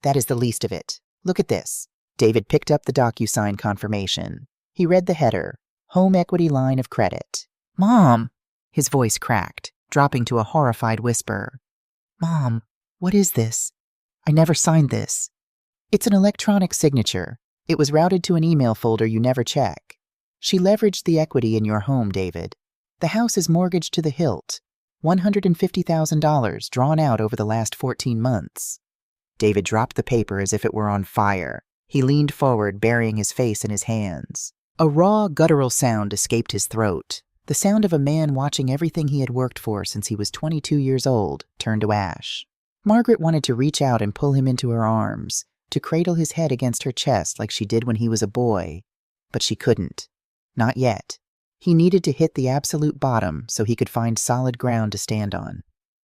That is the least of it. Look at this. David picked up the DocuSign confirmation. He read the header, Home Equity Line of Credit. Mom! His voice cracked, dropping to a horrified whisper. Mom, what is this? I never signed this. It's an electronic signature. It was routed to an email folder you never check. She leveraged the equity in your home, David. The house is mortgaged to the hilt. $150,000 drawn out over the last 14 months. David dropped the paper as if it were on fire. He leaned forward, burying his face in his hands. A raw, guttural sound escaped his throat. The sound of a man watching everything he had worked for since he was 22 years old turn to ash. Margaret wanted to reach out and pull him into her arms, to cradle his head against her chest like she did when he was a boy. But she couldn't. Not yet. He needed to hit the absolute bottom so he could find solid ground to stand on.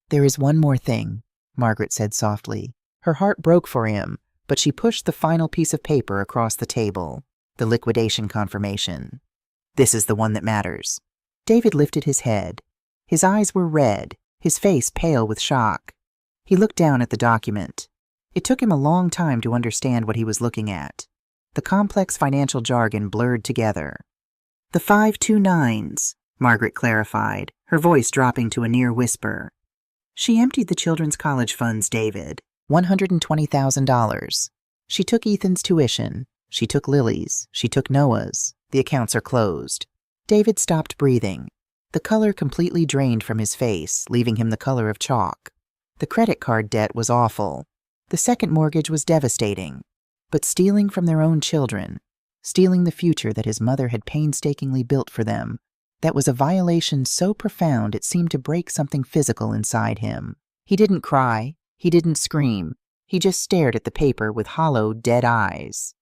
There is one more thing, Margaret said softly. Her heart broke for him, but she pushed the final piece of paper across the table, the liquidation confirmation. This is the one that matters. David lifted his head. His eyes were red, his face pale with shock. He looked down at the document. It took him a long time to understand what he was looking at. The complex financial jargon blurred together. The 529s, Margaret clarified, her voice dropping to a near whisper. She emptied the children's college funds, David. $120,000. She took Ethan's tuition. She took Lily's. She took Noah's. The accounts are closed. David stopped breathing. The color completely drained from his face, leaving him the color of chalk. The credit card debt was awful. The second mortgage was devastating. But stealing from their own children, stealing the future that his mother had painstakingly built for them, that was a violation so profound it seemed to break something physical inside him. He didn't cry. He didn't scream. He just stared at the paper with hollow, dead eyes.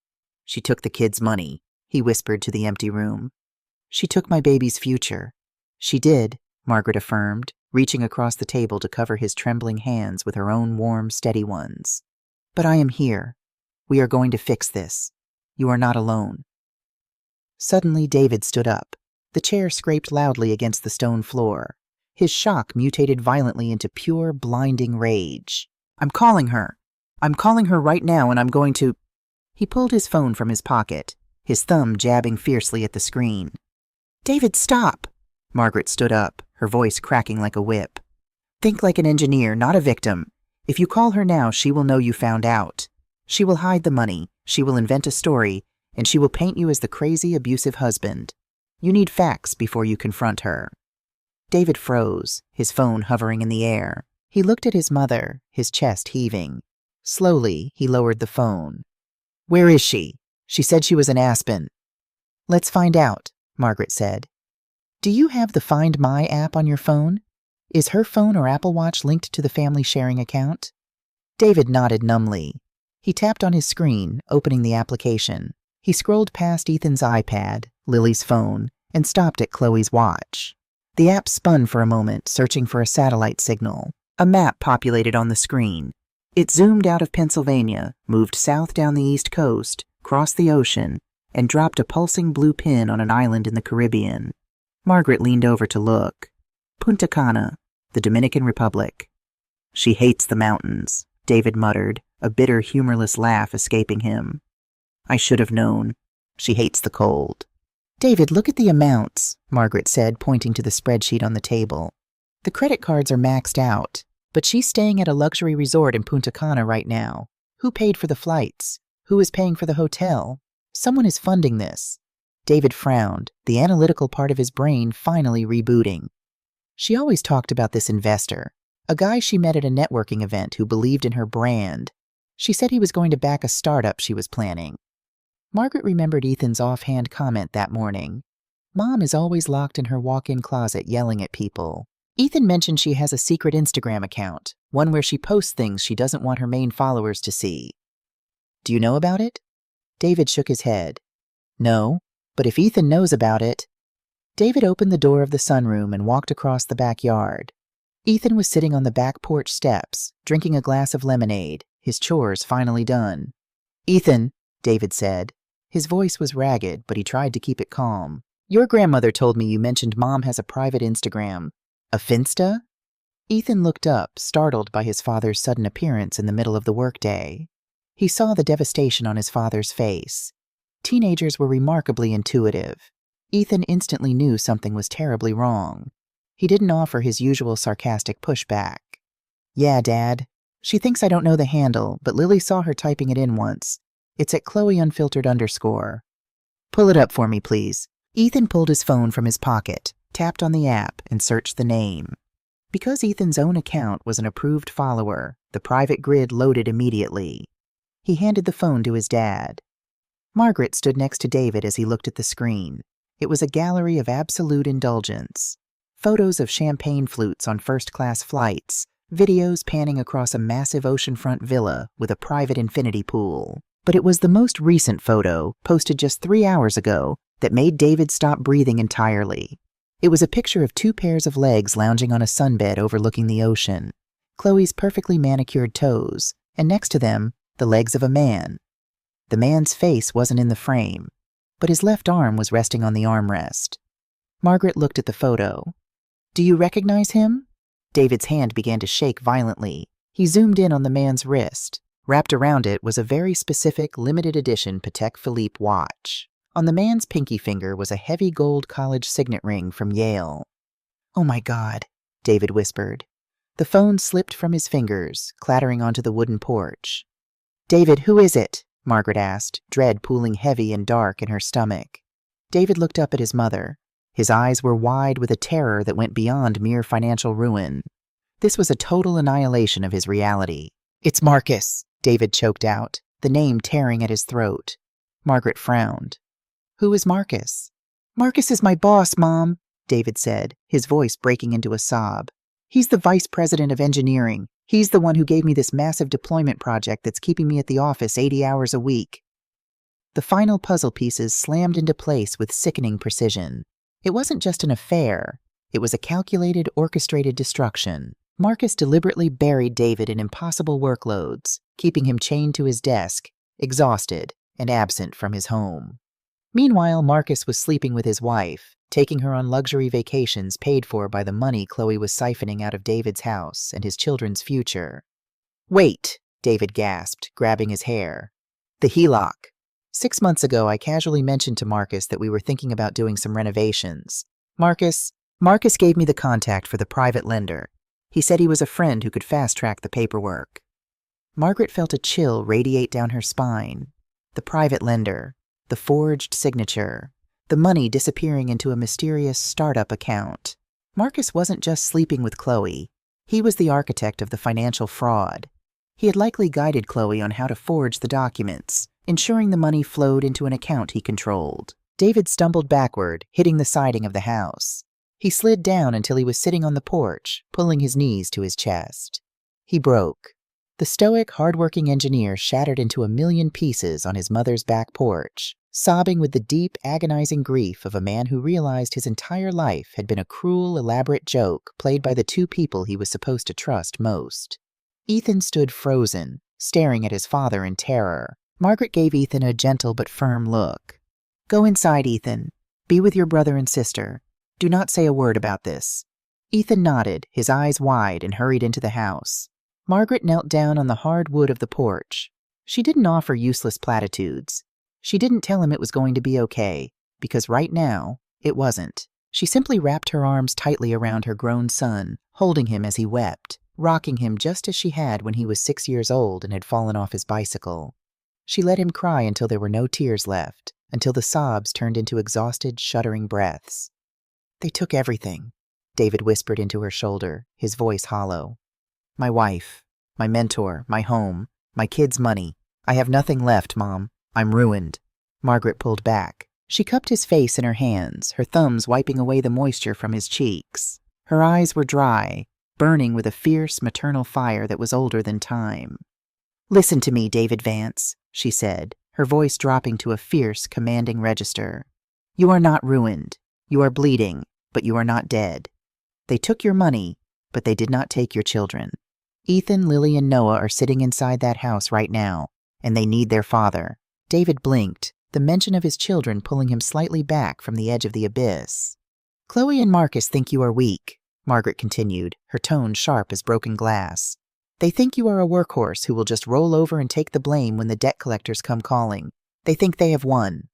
She took the kid's money, he whispered to the empty room. She took my baby's future. She did, Margaret affirmed, reaching across the table to cover his trembling hands with her own warm, steady ones. But I am here. We are going to fix this. You are not alone. Suddenly, David stood up. The chair scraped loudly against the stone floor. His shock mutated violently into pure, blinding rage. I'm calling her. I'm calling her right now, and I'm going to... He pulled his phone from his pocket, his thumb jabbing fiercely at the screen. David, stop! Margaret stood up, her voice cracking like a whip. Think like an engineer, not a victim. If you call her now, she will know you found out. She will hide the money, she will invent a story, and she will paint you as the crazy, abusive husband. You need facts before you confront her. David froze, his phone hovering in the air. He looked at his mother, his chest heaving. Slowly, he lowered the phone. Where is she? She said she was in Aspen. Let's find out, Margaret said. Do you have the Find My app on your phone? Is her phone or Apple Watch linked to the family sharing account? David nodded numbly. He tapped on his screen, opening the application. He scrolled past Ethan's iPad, Lily's phone, and stopped at Chloe's watch. The app spun for a moment, searching for a satellite signal. A map populated on the screen. It zoomed out of Pennsylvania, moved south down the east coast, crossed the ocean, and dropped a pulsing blue pin on an island in the Caribbean. Margaret leaned over to look. Punta Cana, the Dominican Republic. She hates the mountains, David muttered, a bitter, humorless laugh escaping him. I should have known. She hates the cold. David, look at the amounts, Margaret said, pointing to the spreadsheet on the table. The credit cards are maxed out. But she's staying at a luxury resort in Punta Cana right now. Who paid for the flights? Who is paying for the hotel? Someone is funding this. David frowned, the analytical part of his brain finally rebooting. She always talked about this investor, a guy she met at a networking event who believed in her brand. She said he was going to back a startup she was planning. Margaret remembered Ethan's offhand comment that morning. Mom is always locked in her walk-in closet yelling at people. Ethan mentioned she has a secret Instagram account, one where she posts things she doesn't want her main followers to see. Do you know about it? David shook his head. No, but if Ethan knows about it... David opened the door of the sunroom and walked across the backyard. Ethan was sitting on the back porch steps, drinking a glass of lemonade, his chores finally done. Ethan, David said. His voice was ragged, but he tried to keep it calm. Your grandmother told me you mentioned Mom has a private Instagram. A Finsta? Ethan looked up, startled by his father's sudden appearance in the middle of the workday. He saw the devastation on his father's face. Teenagers were remarkably intuitive. Ethan instantly knew something was terribly wrong. He didn't offer his usual sarcastic pushback. Yeah, Dad. She thinks I don't know the handle, but Lily saw her typing it in once. It's at Chloe__. Pull it up for me, please. Ethan pulled his phone from his pocket, tapped on the app, and searched the name. Because Ethan's own account was an approved follower, the private grid loaded immediately. He handed the phone to his dad. Margaret stood next to David as he looked at the screen. It was a gallery of absolute indulgence. Photos of champagne flutes on first-class flights, videos panning across a massive oceanfront villa with a private infinity pool. But it was the most recent photo, posted just 3 hours ago, that made David stop breathing entirely. It was a picture of 2 pairs of legs lounging on a sunbed overlooking the ocean, Chloe's perfectly manicured toes, and next to them, the legs of a man. The man's face wasn't in the frame, but his left arm was resting on the armrest. Margaret looked at the photo. Do you recognize him? David's hand began to shake violently. He zoomed in on the man's wrist. Wrapped around it was a very specific limited edition Patek Philippe watch. On the man's pinky finger was a heavy gold college signet ring from Yale. Oh my God, David whispered. The phone slipped from his fingers, clattering onto the wooden porch. David, who is it? Margaret asked, dread pooling heavy and dark in her stomach. David looked up at his mother. His eyes were wide with a terror that went beyond mere financial ruin. This was a total annihilation of his reality. It's Marcus, David choked out, the name tearing at his throat. Margaret frowned. Who is Marcus? Marcus is my boss, Mom, David said, his voice breaking into a sob. He's the vice president of engineering. He's the one who gave me this massive deployment project that's keeping me at the office 80 hours a week. The final puzzle pieces slammed into place with sickening precision. It wasn't just an affair. It was a calculated, orchestrated destruction. Marcus deliberately buried David in impossible workloads, keeping him chained to his desk, exhausted and absent from his home. Meanwhile, Marcus was sleeping with his wife, taking her on luxury vacations paid for by the money Chloe was siphoning out of David's house and his children's future. Wait, David gasped, grabbing his hair. The HELOC. 6 months ago, I casually mentioned to Marcus that we were thinking about doing some renovations. Marcus gave me the contact for the private lender. He said he was a friend who could fast-track the paperwork. Margaret felt a chill radiate down her spine. The private lender, the forged signature, the money disappearing into a mysterious startup account. Marcus wasn't just sleeping with Chloe. He was the architect of the financial fraud. He had likely guided Chloe on how to forge the documents, ensuring the money flowed into an account he controlled. David stumbled backward, hitting the siding of the house. He slid down until he was sitting on the porch, pulling his knees to his chest. He broke. The stoic, hard-working engineer shattered into a million pieces on his mother's back porch, sobbing with the deep, agonizing grief of a man who realized his entire life had been a cruel, elaborate joke played by the 2 people he was supposed to trust most. Ethan stood frozen, staring at his father in terror. Margaret gave Ethan a gentle but firm look. Go inside, Ethan. Be with your brother and sister. Do not say a word about this. Ethan nodded, his eyes wide, and hurried into the house. Margaret knelt down on the hard wood of the porch. She didn't offer useless platitudes. She didn't tell him it was going to be okay, because right now, it wasn't. She simply wrapped her arms tightly around her grown son, holding him as he wept. rocking him just as she had when he was 6 years old and had fallen off his bicycle. She let him cry until there were no tears left, until the sobs turned into exhausted, shuddering breaths. "They took everything," David whispered into her shoulder, his voice hollow. "My wife, my mentor, my home, my kids' money. I have nothing left, Mom. I'm ruined." Margaret pulled back. She cupped his face in her hands, her thumbs wiping away the moisture from his cheeks. Her eyes were dry, burning with a fierce maternal fire that was older than time. "Listen to me, David Vance," she said, her voice dropping to a fierce, commanding register. "You are not ruined. You are bleeding, but you are not dead. They took your money, but they did not take your children. Ethan, Lily, and Noah are sitting inside that house right now, and they need their father." David blinked, the mention of his children pulling him slightly back from the edge of the abyss. "Chloe and Marcus think you are weak," Margaret continued, her tone sharp as broken glass. "They think you are a workhorse who will just roll over and take the blame when the debt collectors come calling. They think they have won."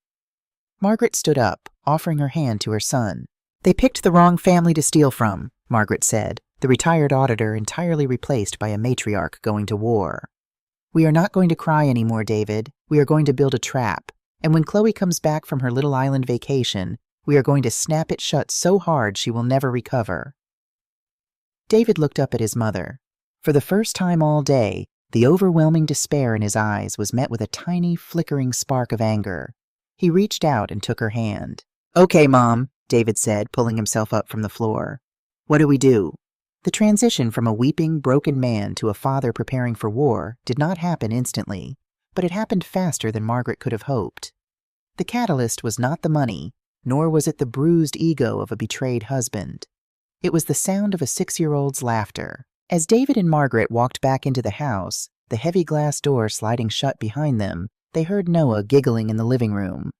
Margaret stood up, offering her hand to her son. "They picked the wrong family to steal from," Margaret said, the retired auditor entirely replaced by a matriarch going to war. "We are not going to cry anymore, David. We are going to build a trap. And when Chloe comes back from her little island vacation, we are going to snap it shut so hard she will never recover." David looked up at his mother. For the first time all day, the overwhelming despair in his eyes was met with a tiny, flickering spark of anger. He reached out and took her hand. "Okay, Mom," David said, pulling himself up from the floor. "What do we do?" The transition from a weeping, broken man to a father preparing for war did not happen instantly, but it happened faster than Margaret could have hoped. The catalyst was not the money, nor was it the bruised ego of a betrayed husband. It was the sound of a 6-year-old's laughter. As David and Margaret walked back into the house, the heavy glass door sliding shut behind them, they heard Noah giggling in the living room.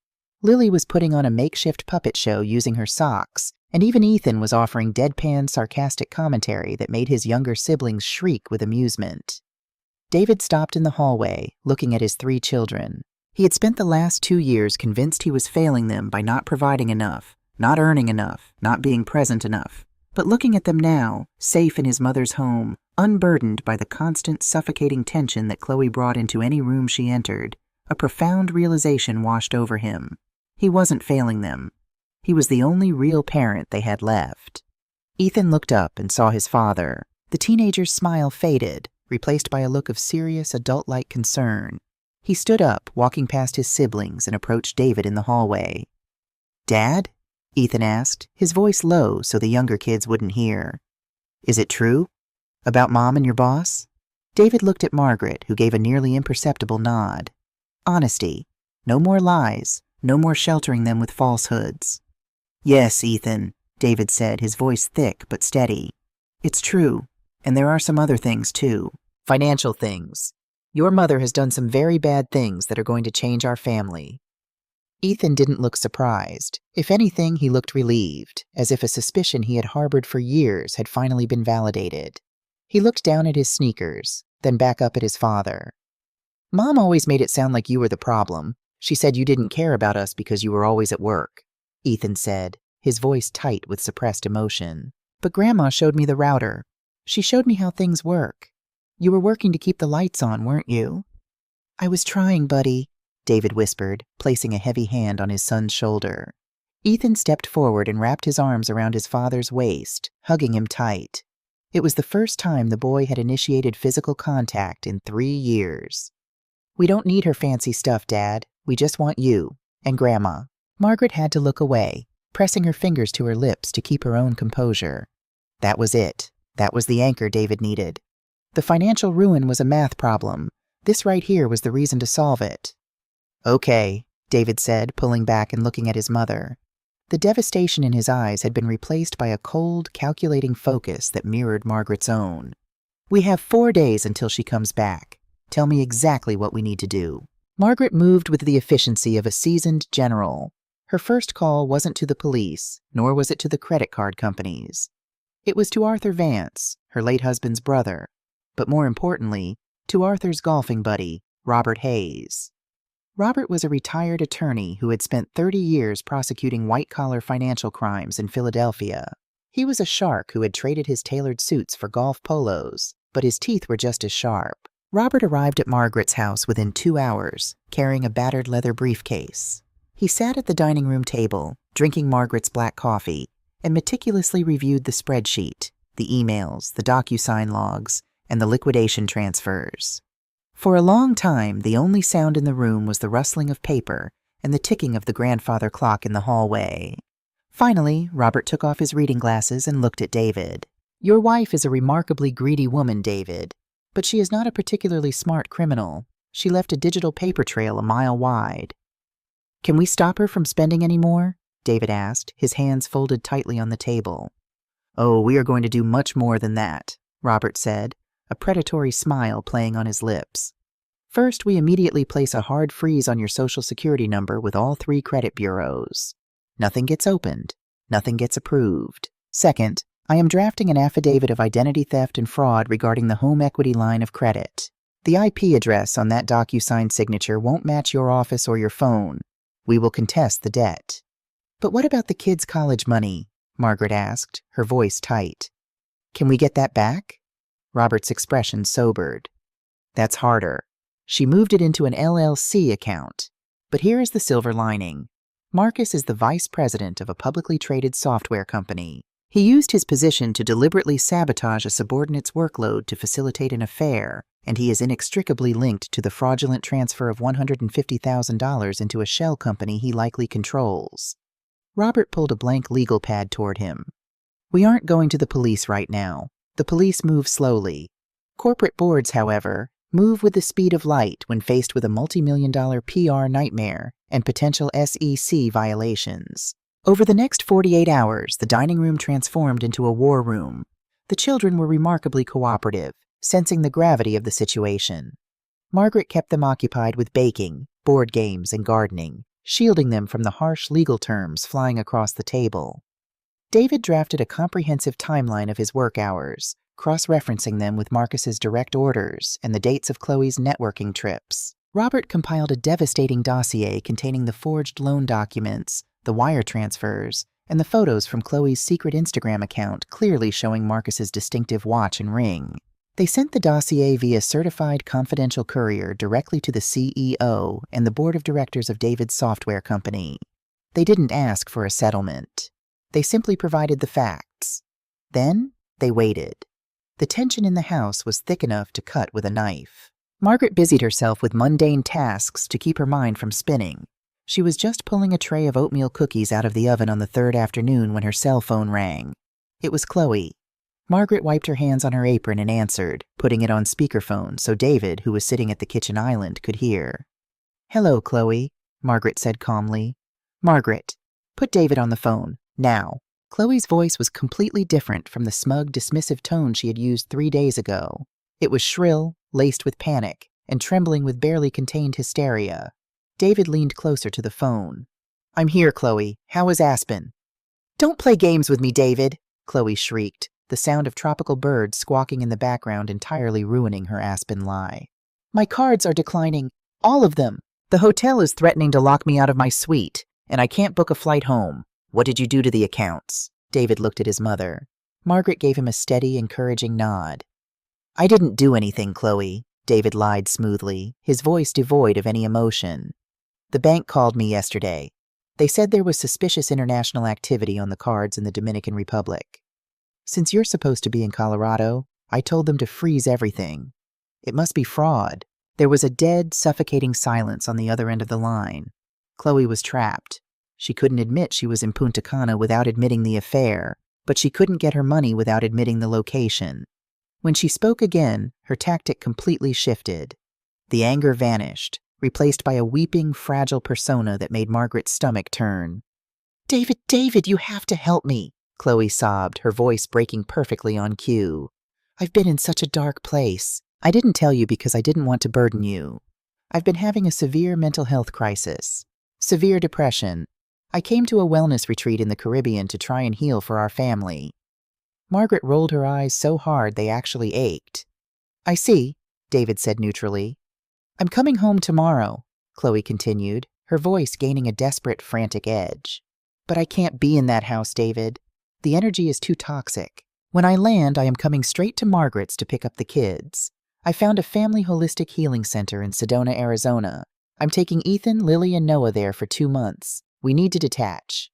Lily was putting on a makeshift puppet show using her socks, and even Ethan was offering deadpan, sarcastic commentary that made his younger siblings shriek with amusement. David stopped in the hallway, looking at his 3 children. He had spent the last 2 years convinced he was failing them by not providing enough, not earning enough, not being present enough. But looking at them now, safe in his mother's home, unburdened by the constant suffocating tension that Chloe brought into any room she entered, a profound realization washed over him. He wasn't failing them. He was the only real parent they had left. Ethan looked up and saw his father. The teenager's smile faded, replaced by a look of serious, adult-like concern. He stood up, walking past his siblings, and approached David in the hallway. "Dad?" Ethan asked, his voice low so the younger kids wouldn't hear. "Is it true? About Mom and your boss?" David looked at Margaret, who gave a nearly imperceptible nod. Honesty. No more lies. No more sheltering them with falsehoods. "Yes, Ethan," David said, his voice thick but steady. "It's true. And there are some other things, too. Financial things. Your mother has done some very bad things that are going to change our family." Ethan didn't look surprised. If anything, he looked relieved, as if a suspicion he had harbored for years had finally been validated. He looked down at his sneakers, then back up at his father. "Mom always made it sound like you were the problem. She said you didn't care about us because you were always at work," Ethan said, his voice tight with suppressed emotion. "But Grandma showed me the router. She showed me how things work. You were working to keep the lights on, weren't you?" "I was trying, buddy," David whispered, placing a heavy hand on his son's shoulder. Ethan stepped forward and wrapped his arms around his father's waist, hugging him tight. It was the first time the boy had initiated physical contact in 3 years. "We don't need her fancy stuff, Dad. We just want you and Grandma." Margaret had to look away, pressing her fingers to her lips to keep her own composure. That was it. That was the anchor David needed. The financial ruin was a math problem. This right here was the reason to solve it. "Okay," David said, pulling back and looking at his mother. The devastation in his eyes had been replaced by a cold, calculating focus that mirrored Margaret's own. "We have 4 days until she comes back. Tell me exactly what we need to do." Margaret moved with the efficiency of a seasoned general. Her first call wasn't to the police, nor was it to the credit card companies. It was to Arthur Vance, her late husband's brother, but more importantly, to Arthur's golfing buddy, Robert Hayes. Robert was a retired attorney who had spent 30 years prosecuting white-collar financial crimes in Philadelphia. He was a shark who had traded his tailored suits for golf polos, but his teeth were just as sharp. Robert arrived at Margaret's house within 2 hours, carrying a battered leather briefcase. He sat at the dining room table, drinking Margaret's black coffee, and meticulously reviewed the spreadsheet, the emails, the DocuSign logs, and the liquidation transfers. For a long time, the only sound in the room was the rustling of paper and the ticking of the grandfather clock in the hallway. Finally, Robert took off his reading glasses and looked at David. "Your wife is a remarkably greedy woman, David, but she is not a particularly smart criminal. She left a digital paper trail a mile wide." "Can we stop her from spending any more?" David asked, his hands folded tightly on the table. "Oh, we are going to do much more than that," Robert said, a predatory smile playing on his lips. "First, we immediately place a hard freeze on your Social Security number with all 3 credit bureaus. Nothing gets opened. Nothing gets approved. Second, I am drafting an affidavit of identity theft and fraud regarding the home equity line of credit. The IP address on that DocuSign signature won't match your office or your phone. We will contest the debt." "But what about the kids' college money?" Margaret asked, her voice tight. "Can we get that back?" Robert's expression sobered. "That's harder. She moved it into an LLC account. But here is the silver lining. Marcus is the vice president of a publicly traded software company. He used his position to deliberately sabotage a subordinate's workload to facilitate an affair, and he is inextricably linked to the fraudulent transfer of $150,000 into a shell company he likely controls." Robert pulled a blank legal pad toward him. "We aren't going to the police right now. The police move slowly. Corporate boards, however, move with the speed of light when faced with a multi-million-dollar PR nightmare and potential SEC violations." Over the next 48 hours, the dining room transformed into a war room. The children were remarkably cooperative, sensing the gravity of the situation. Margaret kept them occupied with baking, board games, and gardening, shielding them from the harsh legal terms flying across the table. David drafted a comprehensive timeline of his work hours, cross-referencing them with Marcus's direct orders and the dates of Chloe's networking trips. Robert compiled a devastating dossier containing the forged loan documents, the wire transfers, and the photos from Chloe's secret Instagram account clearly showing Marcus's distinctive watch and ring. They sent the dossier via certified confidential courier directly to the CEO and the board of directors of David's software company. They didn't ask for a settlement. They simply provided the facts. Then they waited. The tension in the house was thick enough to cut with a knife. Margaret busied herself with mundane tasks to keep her mind from spinning. She was just pulling a tray of oatmeal cookies out of the oven on the 3rd afternoon when her cell phone rang. It was Chloe. Margaret wiped her hands on her apron and answered, putting it on speakerphone so David, who was sitting at the kitchen island, could hear. "Hello, Chloe," Margaret said calmly. "Margaret, put David on the phone, now." Chloe's voice was completely different from the smug, dismissive tone she had used 3 days ago. It was shrill, laced with panic, and trembling with barely contained hysteria. David leaned closer to the phone. "I'm here, Chloe. How is Aspen?" "Don't play games with me, David," Chloe shrieked, the sound of tropical birds squawking in the background entirely ruining her Aspen lie. "My cards are declining. All of them. The hotel is threatening to lock me out of my suite, and I can't book a flight home. What did you do to the accounts?" David looked at his mother. Margaret gave him a steady, encouraging nod. "I didn't do anything, Chloe," David lied smoothly, his voice devoid of any emotion. "The bank called me yesterday. They said there was suspicious international activity on the cards in the Dominican Republic. Since you're supposed to be in Colorado, I told them to freeze everything. It must be fraud." There was a dead, suffocating silence on the other end of the line. Chloe was trapped. She couldn't admit she was in Punta Cana without admitting the affair, but she couldn't get her money without admitting the location. When she spoke again, her tactic completely shifted. The anger vanished, replaced by a weeping, fragile persona that made Margaret's stomach turn. David, you have to help me," Chloe sobbed, her voice breaking perfectly on cue. "I've been in such a dark place. I didn't tell you because I didn't want to burden you. I've been having a severe mental health crisis. Severe depression. I came to a wellness retreat in the Caribbean to try and heal for our family." Margaret rolled her eyes so hard they actually ached. "I see," David said neutrally. "I'm coming home tomorrow," Chloe continued, her voice gaining a desperate, frantic edge. "But I can't be in that house, David. The energy is too toxic. When I land, I am coming straight to Margaret's to pick up the kids. I found a family holistic healing center in Sedona, Arizona. I'm taking Ethan, Lily, and Noah there for 2 months. We need to detach."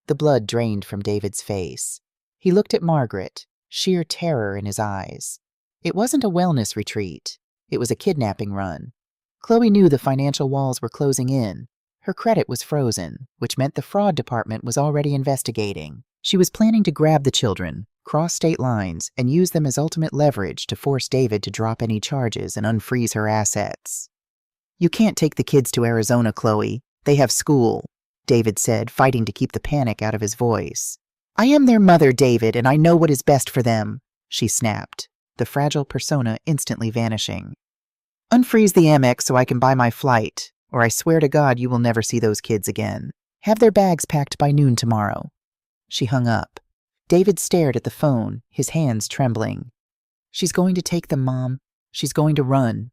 The blood drained from David's face. He looked at Margaret, sheer terror in his eyes. It wasn't a wellness retreat. It was a kidnapping run. Chloe knew the financial walls were closing in. Her credit was frozen, which meant the fraud department was already investigating. She was planning to grab the children, cross state lines, and use them as ultimate leverage to force David to drop any charges and unfreeze her assets. "You can't take the kids to Arizona, Chloe. They have school," David said, fighting to keep the panic out of his voice. "I am their mother, David, and I know what is best for them," she snapped, the fragile persona instantly vanishing. "Unfreeze the Amex so I can buy my flight, or I swear to God you will never see those kids again. Have their bags packed by noon tomorrow." She hung up. David stared at the phone, his hands trembling. "She's going to take them, Mom. She's going to run."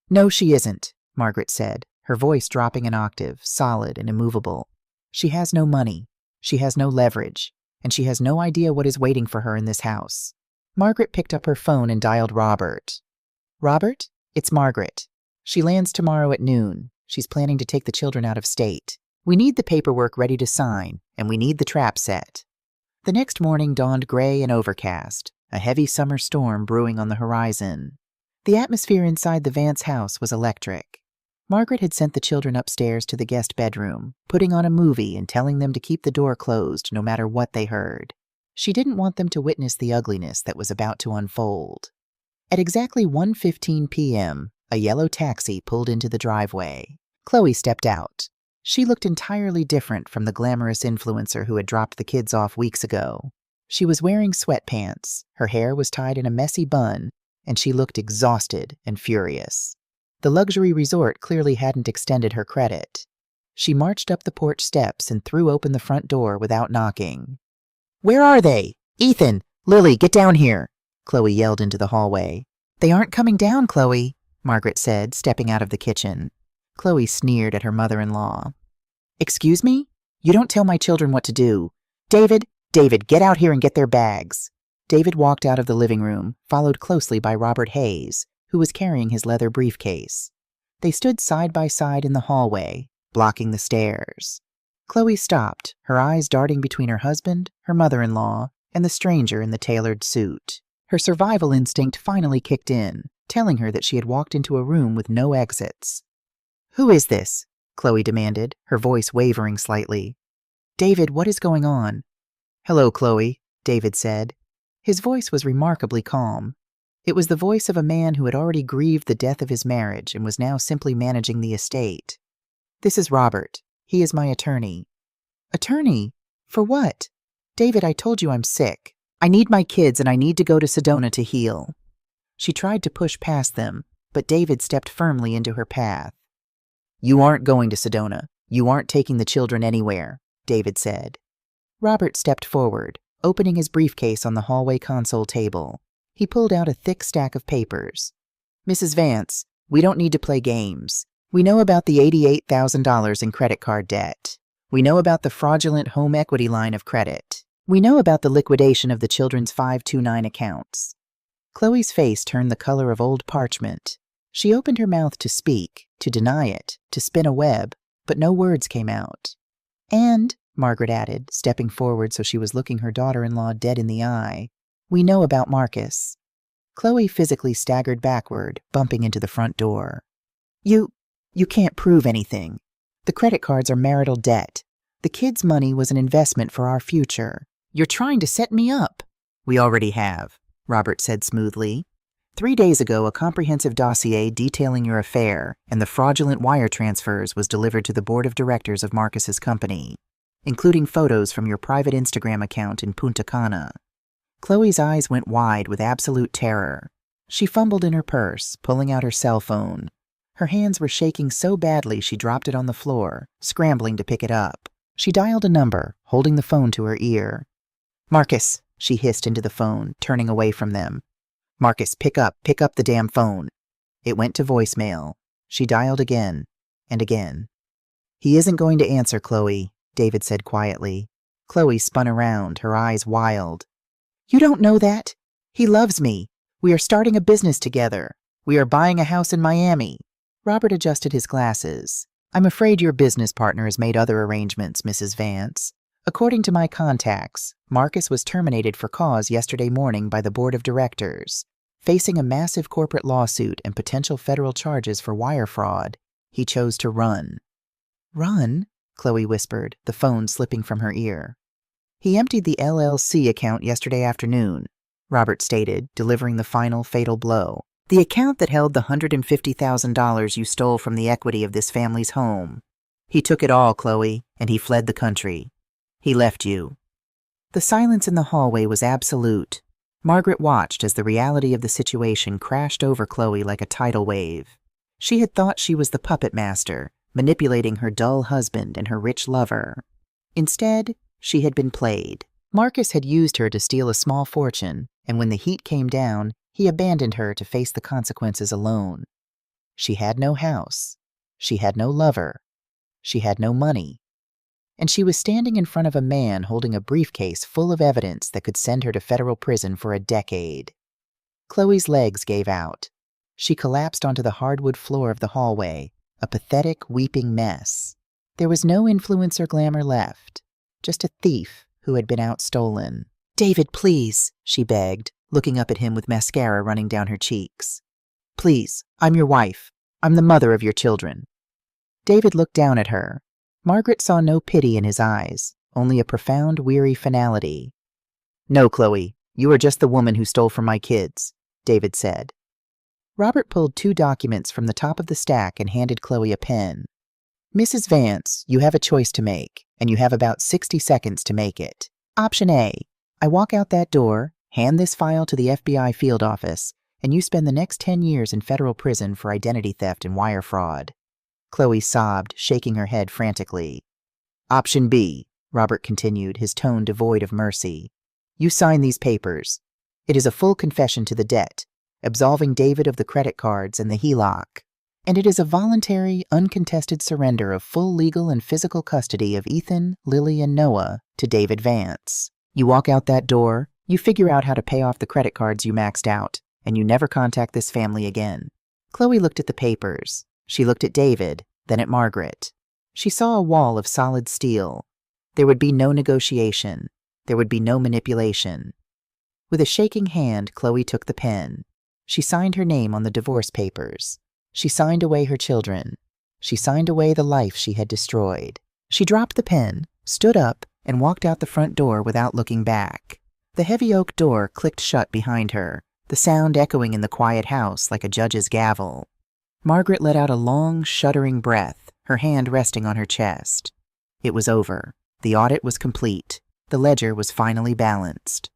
"No, she isn't," Margaret said, her voice dropping an octave, solid and immovable. "She has no money. She has no leverage. And she has no idea what is waiting for her in this house." Margaret picked up her phone and dialed Robert. "Robert, it's Margaret. She lands tomorrow at noon. She's planning to take the children out of state. We need the paperwork ready to sign, and we need the trap set." The next morning dawned gray and overcast, a heavy summer storm brewing on the horizon. The atmosphere inside the Vance house was electric. Margaret had sent the children upstairs to the guest bedroom, putting on a movie and telling them to keep the door closed no matter what they heard. She didn't want them to witness the ugliness that was about to unfold. At exactly 1:15 p.m., a yellow taxi pulled into the driveway. Chloe stepped out. She looked entirely different from the glamorous influencer who had dropped the kids off weeks ago. She was wearing sweatpants, her hair was tied in a messy bun, and she looked exhausted and furious. The luxury resort clearly hadn't extended her credit. She marched up the porch steps and threw open the front door without knocking. "Where are they? Ethan, Lily, get down here," Chloe yelled into the hallway. "They aren't coming down, Chloe," Margaret said, stepping out of the kitchen. Chloe sneered at her mother-in-law. "Excuse me? You don't tell my children what to do. David, get out here and get their bags." David walked out of the living room, followed closely by Robert Hayes, who was carrying his leather briefcase. They stood side by side in the hallway, blocking the stairs. Chloe stopped, her eyes darting between her husband, her mother-in-law, and the stranger in the tailored suit. Her survival instinct finally kicked in, telling her that she had walked into a room with no exits. "Who is this?" Chloe demanded, her voice wavering slightly. "David, what is going on?" "Hello, Chloe," David said. His voice was remarkably calm. It was the voice of a man who had already grieved the death of his marriage and was now simply managing the estate. "This is Robert. He is my attorney." "Attorney? For what?" "David, I told you I'm sick. I need my kids and I need to go to Sedona to heal." She tried to push past them, but David stepped firmly into her path. "You aren't going to Sedona. You aren't taking the children anywhere," David said. Robert stepped forward, opening his briefcase on the hallway console table. He pulled out a thick stack of papers. "Mrs. Vance, we don't need to play games. We know about the $88,000 in credit card debt. We know about the fraudulent home equity line of credit. We know about the liquidation of the children's 529 accounts." Chloe's face turned the color of old parchment. She opened her mouth to speak, to deny it, to spin a web, but no words came out. "And," Margaret added, stepping forward so she was looking her daughter-in-law dead in the eye, "we know about Marcus." Chloe physically staggered backward, bumping into the front door. You can't prove anything. The credit cards are marital debt. The kids' money was an investment for our future. You're trying to set me up." "We already have," Robert said smoothly. 3 days ago, a comprehensive dossier detailing your affair and the fraudulent wire transfers was delivered to the board of directors of Marcus's company, including photos from your private Instagram account in Punta Cana. Chloe's eyes went wide with absolute terror. She fumbled in her purse, pulling out her cell phone. Her hands were shaking so badly she dropped it on the floor, scrambling to pick it up. She dialed a number, holding the phone to her ear. "Marcus," she hissed into the phone, turning away from them. "Marcus, pick up the damn phone." It went to voicemail. She dialed again and again. "He isn't going to answer, Chloe," David said quietly. Chloe spun around, her eyes wild. You don't know that? He loves me. We are starting a business together. We are buying a house in Miami. Robert adjusted his glasses. I'm afraid your business partner has made other arrangements, Mrs. Vance. According to my contacts, Marcus was terminated for cause yesterday morning by the board of directors. Facing a massive corporate lawsuit and potential federal charges for wire fraud, he chose to run. Run? Chloe whispered, the phone slipping from her ear. He emptied the LLC account yesterday afternoon, Robert stated, delivering the final fatal blow. The account that held the $150,000 you stole from the equity of this family's home. He took it all, Chloe, and he fled the country. He left you. The silence in the hallway was absolute. Margaret watched as the reality of the situation crashed over Chloe like a tidal wave. She had thought she was the puppet master, manipulating her dull husband and her rich lover. Instead, she had been played. Marcus had used her to steal a small fortune, and when the heat came down, he abandoned her to face the consequences alone. She had no house. She had no lover. She had no money. And she was standing in front of a man holding a briefcase full of evidence that could send her to federal prison for a decade. Chloe's legs gave out. She collapsed onto the hardwood floor of the hallway, a pathetic, weeping mess. There was no influence or glamour left, just a thief who had been out stolen. David, please, she begged, looking up at him with mascara running down her cheeks. Please, I'm your wife. I'm the mother of your children. David looked down at her. Margaret saw no pity in his eyes, only a profound, weary finality. No, Chloe, you are just the woman who stole from my kids, David said. Robert pulled 2 documents from the top of the stack and handed Chloe a pen. Mrs. Vance, you have a choice to make, and you have about 60 seconds to make it. Option A, I walk out that door, hand this file to the FBI field office, and you spend the next 10 years in federal prison for identity theft and wire fraud. Chloe sobbed, shaking her head frantically. Option B, Robert continued, his tone devoid of mercy. You sign these papers. It is a full confession to the debt, absolving David of the credit cards and the HELOC. And it is a voluntary, uncontested surrender of full legal and physical custody of Ethan, Lily, and Noah to David Vance. You walk out that door, you figure out how to pay off the credit cards you maxed out, and you never contact this family again. Chloe looked at the papers. She looked at David, then at Margaret. She saw a wall of solid steel. There would be no negotiation. There would be no manipulation. With a shaking hand, Chloe took the pen. She signed her name on the divorce papers. She signed away her children. She signed away the life she had destroyed. She dropped the pen, stood up, and walked out the front door without looking back. The heavy oak door clicked shut behind her, the sound echoing in the quiet house like a judge's gavel. Margaret let out a long, shuddering breath, her hand resting on her chest. It was over. The audit was complete. The ledger was finally balanced.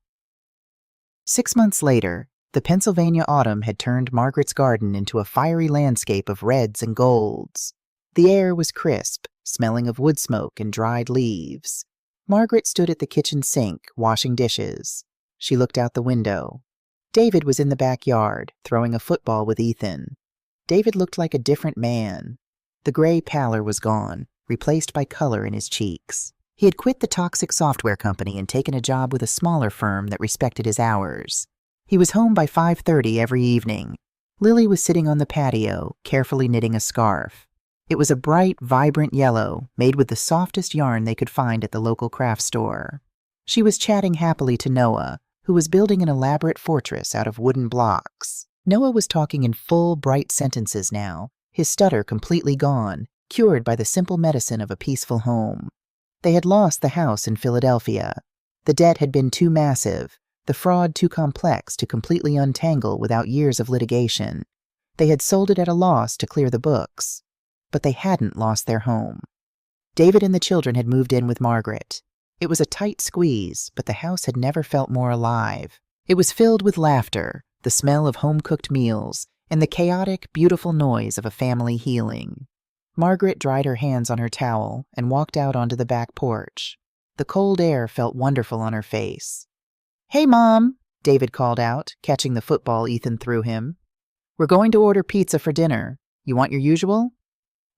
6 months later, the Pennsylvania autumn had turned Margaret's garden into a fiery landscape of reds and golds. The air was crisp, smelling of wood smoke and dried leaves. Margaret stood at the kitchen sink, washing dishes. She looked out the window. David was in the backyard, throwing a football with Ethan. David looked like a different man. The gray pallor was gone, replaced by color in his cheeks. He had quit the toxic software company and taken a job with a smaller firm that respected his hours. He was home by 5:30 every evening. Lily was sitting on the patio, carefully knitting a scarf. It was a bright, vibrant yellow, made with the softest yarn they could find at the local craft store. She was chatting happily to Noah, who was building an elaborate fortress out of wooden blocks. Noah was talking in full, bright sentences now, his stutter completely gone, cured by the simple medicine of a peaceful home. They had lost the house in Philadelphia. The debt had been too massive, the fraud too complex to completely untangle without years of litigation. They had sold it at a loss to clear the books. But they hadn't lost their home. David and the children had moved in with Margaret. It was a tight squeeze, but the house had never felt more alive. It was filled with laughter, the smell of home-cooked meals, and the chaotic, beautiful noise of a family healing. Margaret dried her hands on her towel and walked out onto the back porch. The cold air felt wonderful on her face. "Hey, Mom," David called out, catching the football Ethan threw him. "We're going to order pizza for dinner. You want your usual?"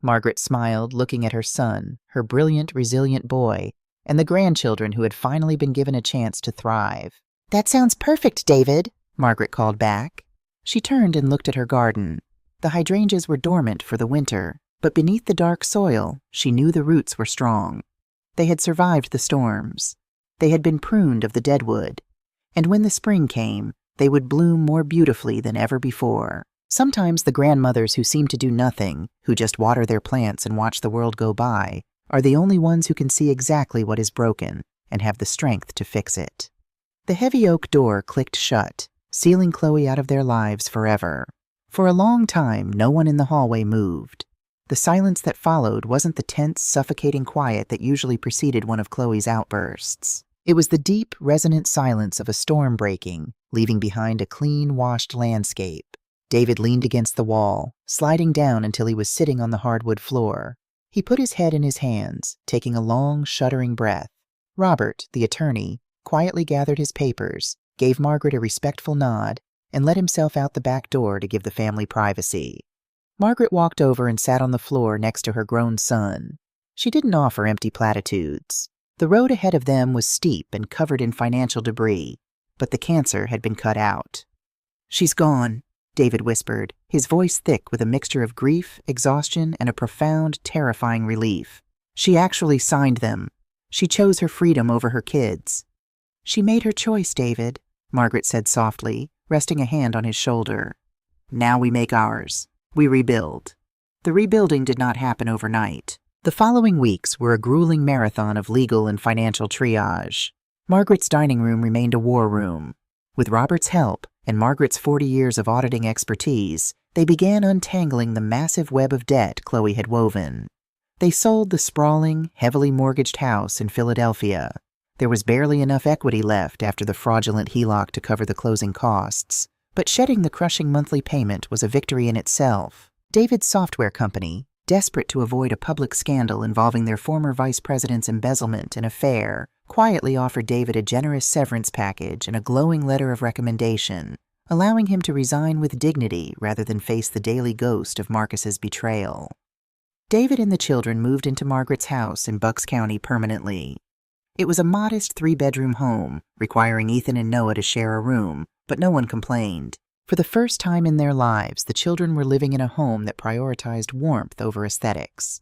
Margaret smiled, looking at her son, her brilliant, resilient boy, and the grandchildren who had finally been given a chance to thrive. "That sounds perfect, David," Margaret called back. She turned and looked at her garden. The hydrangeas were dormant for the winter, but beneath the dark soil, she knew the roots were strong. They had survived the storms. They had been pruned of the deadwood, and when the spring came, they would bloom more beautifully than ever before. Sometimes the grandmothers who seem to do nothing, who just water their plants and watch the world go by, are the only ones who can see exactly what is broken and have the strength to fix it. The heavy oak door clicked shut, sealing Chloe out of their lives forever. For a long time, no one in the hallway moved. The silence that followed wasn't the tense, suffocating quiet that usually preceded one of Chloe's outbursts. It was the deep, resonant silence of a storm breaking, leaving behind a clean, washed landscape. David leaned against the wall, sliding down until he was sitting on the hardwood floor. He put his head in his hands, taking a long, shuddering breath. Robert, the attorney, quietly gathered his papers, gave Margaret a respectful nod, and let himself out the back door to give the family privacy. Margaret walked over and sat on the floor next to her grown son. She didn't offer empty platitudes. The road ahead of them was steep and covered in financial debris, but the cancer had been cut out. "She's gone," David whispered, his voice thick with a mixture of grief, exhaustion, and a profound, terrifying relief. "She actually signed them. She chose her freedom over her kids." "She made her choice, David," Margaret said softly, resting a hand on his shoulder. "Now we make ours. We rebuild." The rebuilding did not happen overnight. The following weeks were a grueling marathon of legal and financial triage. Margaret's dining room remained a war room. With Robert's help, and Margaret's 40 years of auditing expertise, they began untangling the massive web of debt Chloe had woven. They sold the sprawling, heavily mortgaged house in Philadelphia. There was barely enough equity left after the fraudulent HELOC to cover the closing costs, but shedding the crushing monthly payment was a victory in itself. David's software company, desperate to avoid a public scandal involving their former vice president's embezzlement and affair, quietly offered David a generous severance package and a glowing letter of recommendation, allowing him to resign with dignity rather than face the daily ghost of Marcus's betrayal. David and the children moved into Margaret's house in Bucks County permanently. It was a modest 3-bedroom home, requiring Ethan and Noah to share a room, but no one complained. For the first time in their lives, the children were living in a home that prioritized warmth over aesthetics.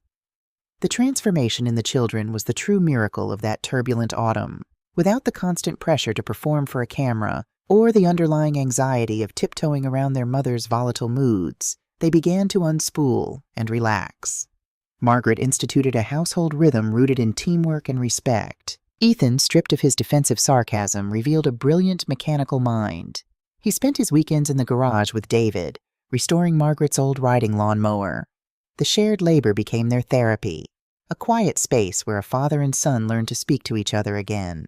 The transformation in the children was the true miracle of that turbulent autumn. Without the constant pressure to perform for a camera, or the underlying anxiety of tiptoeing around their mother's volatile moods, they began to unspool and relax. Margaret instituted a household rhythm rooted in teamwork and respect. Ethan, stripped of his defensive sarcasm, revealed a brilliant mechanical mind. He spent his weekends in the garage with David, restoring Margaret's old riding lawnmower. The shared labor became their therapy, a quiet space where a father and son learned to speak to each other again.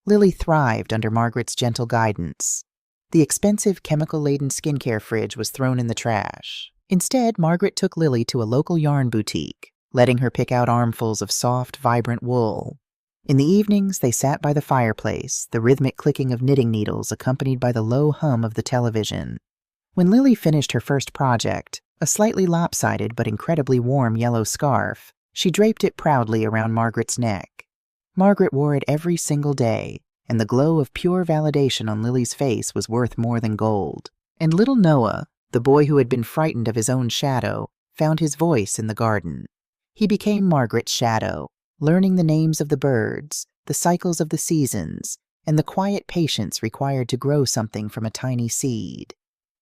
Lily thrived under Margaret's gentle guidance. The expensive, chemical-laden skincare fridge was thrown in the trash. Instead, Margaret took Lily to a local yarn boutique, letting her pick out armfuls of soft, vibrant wool. In the evenings, they sat by the fireplace, the rhythmic clicking of knitting needles accompanied by the low hum of the television. When Lily finished her first project, a slightly lopsided but incredibly warm yellow scarf, she draped it proudly around Margaret's neck. Margaret wore it every single day, and the glow of pure validation on Lily's face was worth more than gold. And little Noah, the boy who had been frightened of his own shadow, found his voice in the garden. He became Margaret's shadow, learning the names of the birds, the cycles of the seasons, and the quiet patience required to grow something from a tiny seed.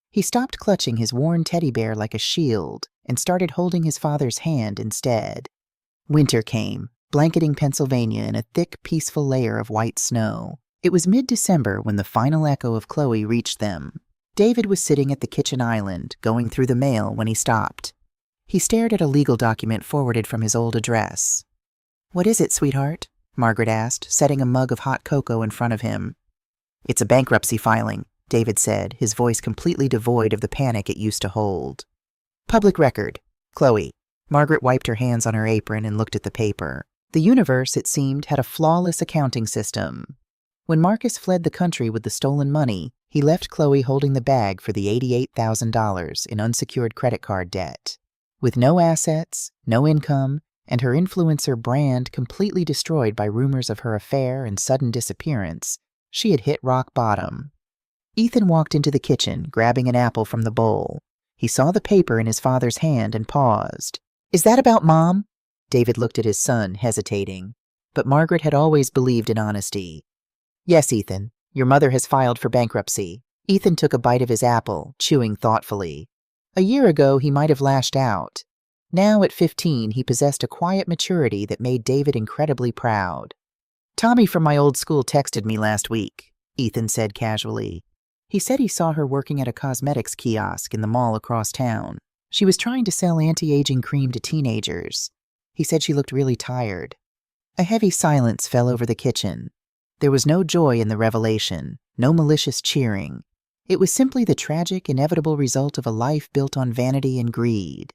He stopped clutching his worn teddy bear like a shield and started holding his father's hand instead. Winter came, blanketing Pennsylvania in a thick, peaceful layer of white snow. It was mid-December when the final echo of Chloe reached them. David was sitting at the kitchen island, going through the mail when he stopped. He stared at a legal document forwarded from his old address. "What is it, sweetheart?" Margaret asked, setting a mug of hot cocoa in front of him. "It's a bankruptcy filing," David said, his voice completely devoid of the panic it used to hold. "Public record. Chloe." Margaret wiped her hands on her apron and looked at the paper. The universe, it seemed, had a flawless accounting system. When Marcus fled the country with the stolen money, he left Chloe holding the bag for the $88,000 in unsecured credit card debt. With no assets, no income, and her influencer brand completely destroyed by rumors of her affair and sudden disappearance, she had hit rock bottom. Ethan walked into the kitchen, grabbing an apple from the bowl. He saw the paper in his father's hand and paused. "Is that about Mom?" David looked at his son, hesitating. But Margaret had always believed in honesty. "Yes, Ethan, your mother has filed for bankruptcy." Ethan took a bite of his apple, chewing thoughtfully. A year ago, he might have lashed out. Now, at 15, he possessed a quiet maturity that made David incredibly proud. "Tommy from my old school texted me last week," Ethan said casually. He said he saw her working at a cosmetics kiosk in the mall across town. She was trying to sell anti-aging cream to teenagers. He said she looked really tired. A heavy silence fell over the kitchen. There was no joy in the revelation, no malicious cheering. It was simply the tragic, inevitable result of a life built on vanity and greed.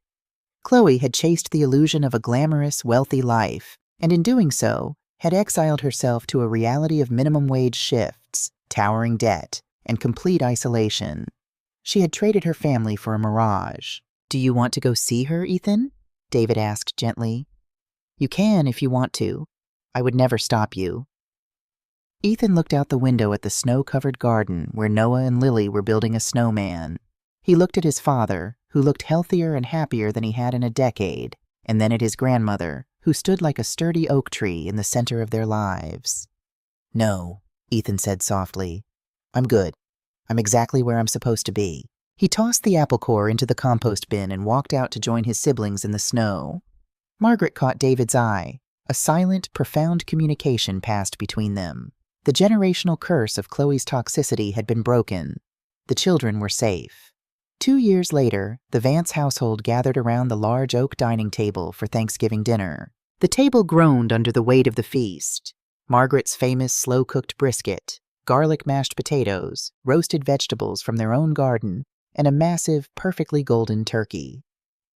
Chloe had chased the illusion of a glamorous, wealthy life, and in doing so, had exiled herself to a reality of minimum wage shifts, towering debt, and complete isolation. She had traded her family for a mirage. "Do you want to go see her, Ethan?" David asked gently. "You can if you want to. I would never stop you." Ethan looked out the window at the snow-covered garden where Noah and Lily were building a snowman. He looked at his father, who looked healthier and happier than he had in a decade, and then at his grandmother, who stood like a sturdy oak tree in the center of their lives. "No," Ethan said softly. "I'm good. I'm exactly where I'm supposed to be." He tossed the apple core into the compost bin and walked out to join his siblings in the snow. Margaret caught David's eye. A silent, profound communication passed between them. The generational curse of Chloe's toxicity had been broken. The children were safe. 2 years later, the Vance household gathered around the large oak dining table for Thanksgiving dinner. The table groaned under the weight of the feast. Margaret's famous slow-cooked brisket, garlic mashed potatoes, roasted vegetables from their own garden, and a massive, perfectly golden turkey.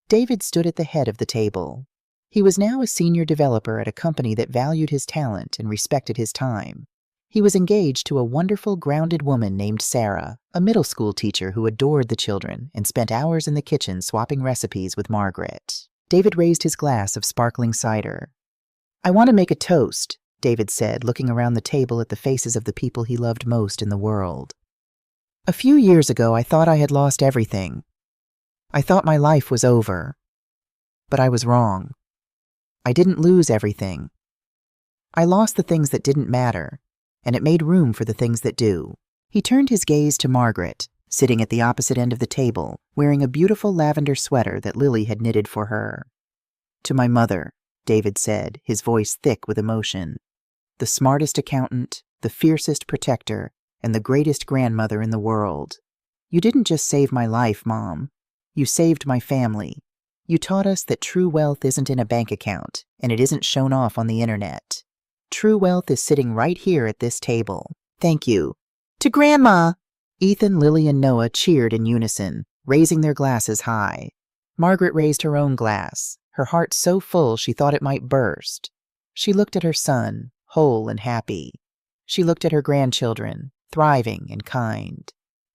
David stood at the head of the table. He was now a senior developer at a company that valued his talent and respected his time. He was engaged to a wonderful, grounded woman named Sarah, a middle school teacher who adored the children and spent hours in the kitchen swapping recipes with Margaret. David raised his glass of sparkling cider. "I want to make a toast," David said, looking around the table at the faces of the people he loved most in the world. "A few years ago, I thought I had lost everything. I thought my life was over. But I was wrong. I didn't lose everything. I lost the things that didn't matter, and it made room for the things that do." He turned his gaze to Margaret, sitting at the opposite end of the table, wearing a beautiful lavender sweater that Lily had knitted for her. "To my mother," David said, his voice thick with emotion. "The smartest accountant, the fiercest protector, and the greatest grandmother in the world. You didn't just save my life, Mom. You saved my family. You taught us that true wealth isn't in a bank account, and it isn't shown off on the internet. True wealth is sitting right here at this table. Thank you." "To Grandma!" Ethan, Lily, and Noah cheered in unison, raising their glasses high. Margaret raised her own glass, her heart so full she thought it might burst. She looked at her son, whole and happy. She looked at her grandchildren, thriving and kind.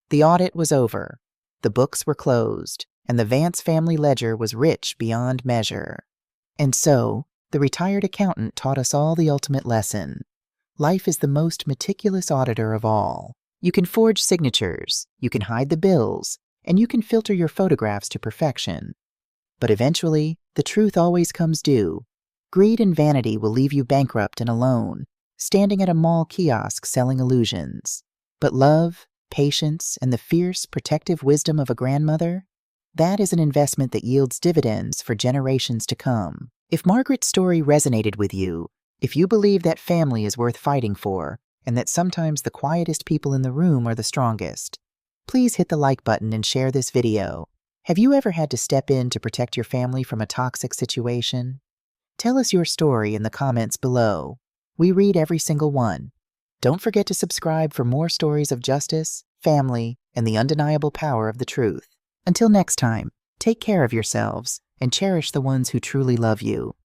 The audit was over. The books were closed, and the Vance family ledger was rich beyond measure. And so, the retired accountant taught us all the ultimate lesson. Life is the most meticulous auditor of all. You can forge signatures, you can hide the bills, and you can filter your photographs to perfection. But eventually, the truth always comes due. Greed and vanity will leave you bankrupt and alone, standing at a mall kiosk selling illusions. But love, patience, and the fierce, protective wisdom of a grandmother, that is an investment that yields dividends for generations to come. If Margaret's story resonated with you, if you believe that family is worth fighting for, and that sometimes the quietest people in the room are the strongest, please hit the like button and share this video. Have you ever had to step in to protect your family from a toxic situation? Tell us your story in the comments below. We read every single one. Don't forget to subscribe for more stories of justice, family, and the undeniable power of the truth. Until next time, take care of yourselves and cherish the ones who truly love you.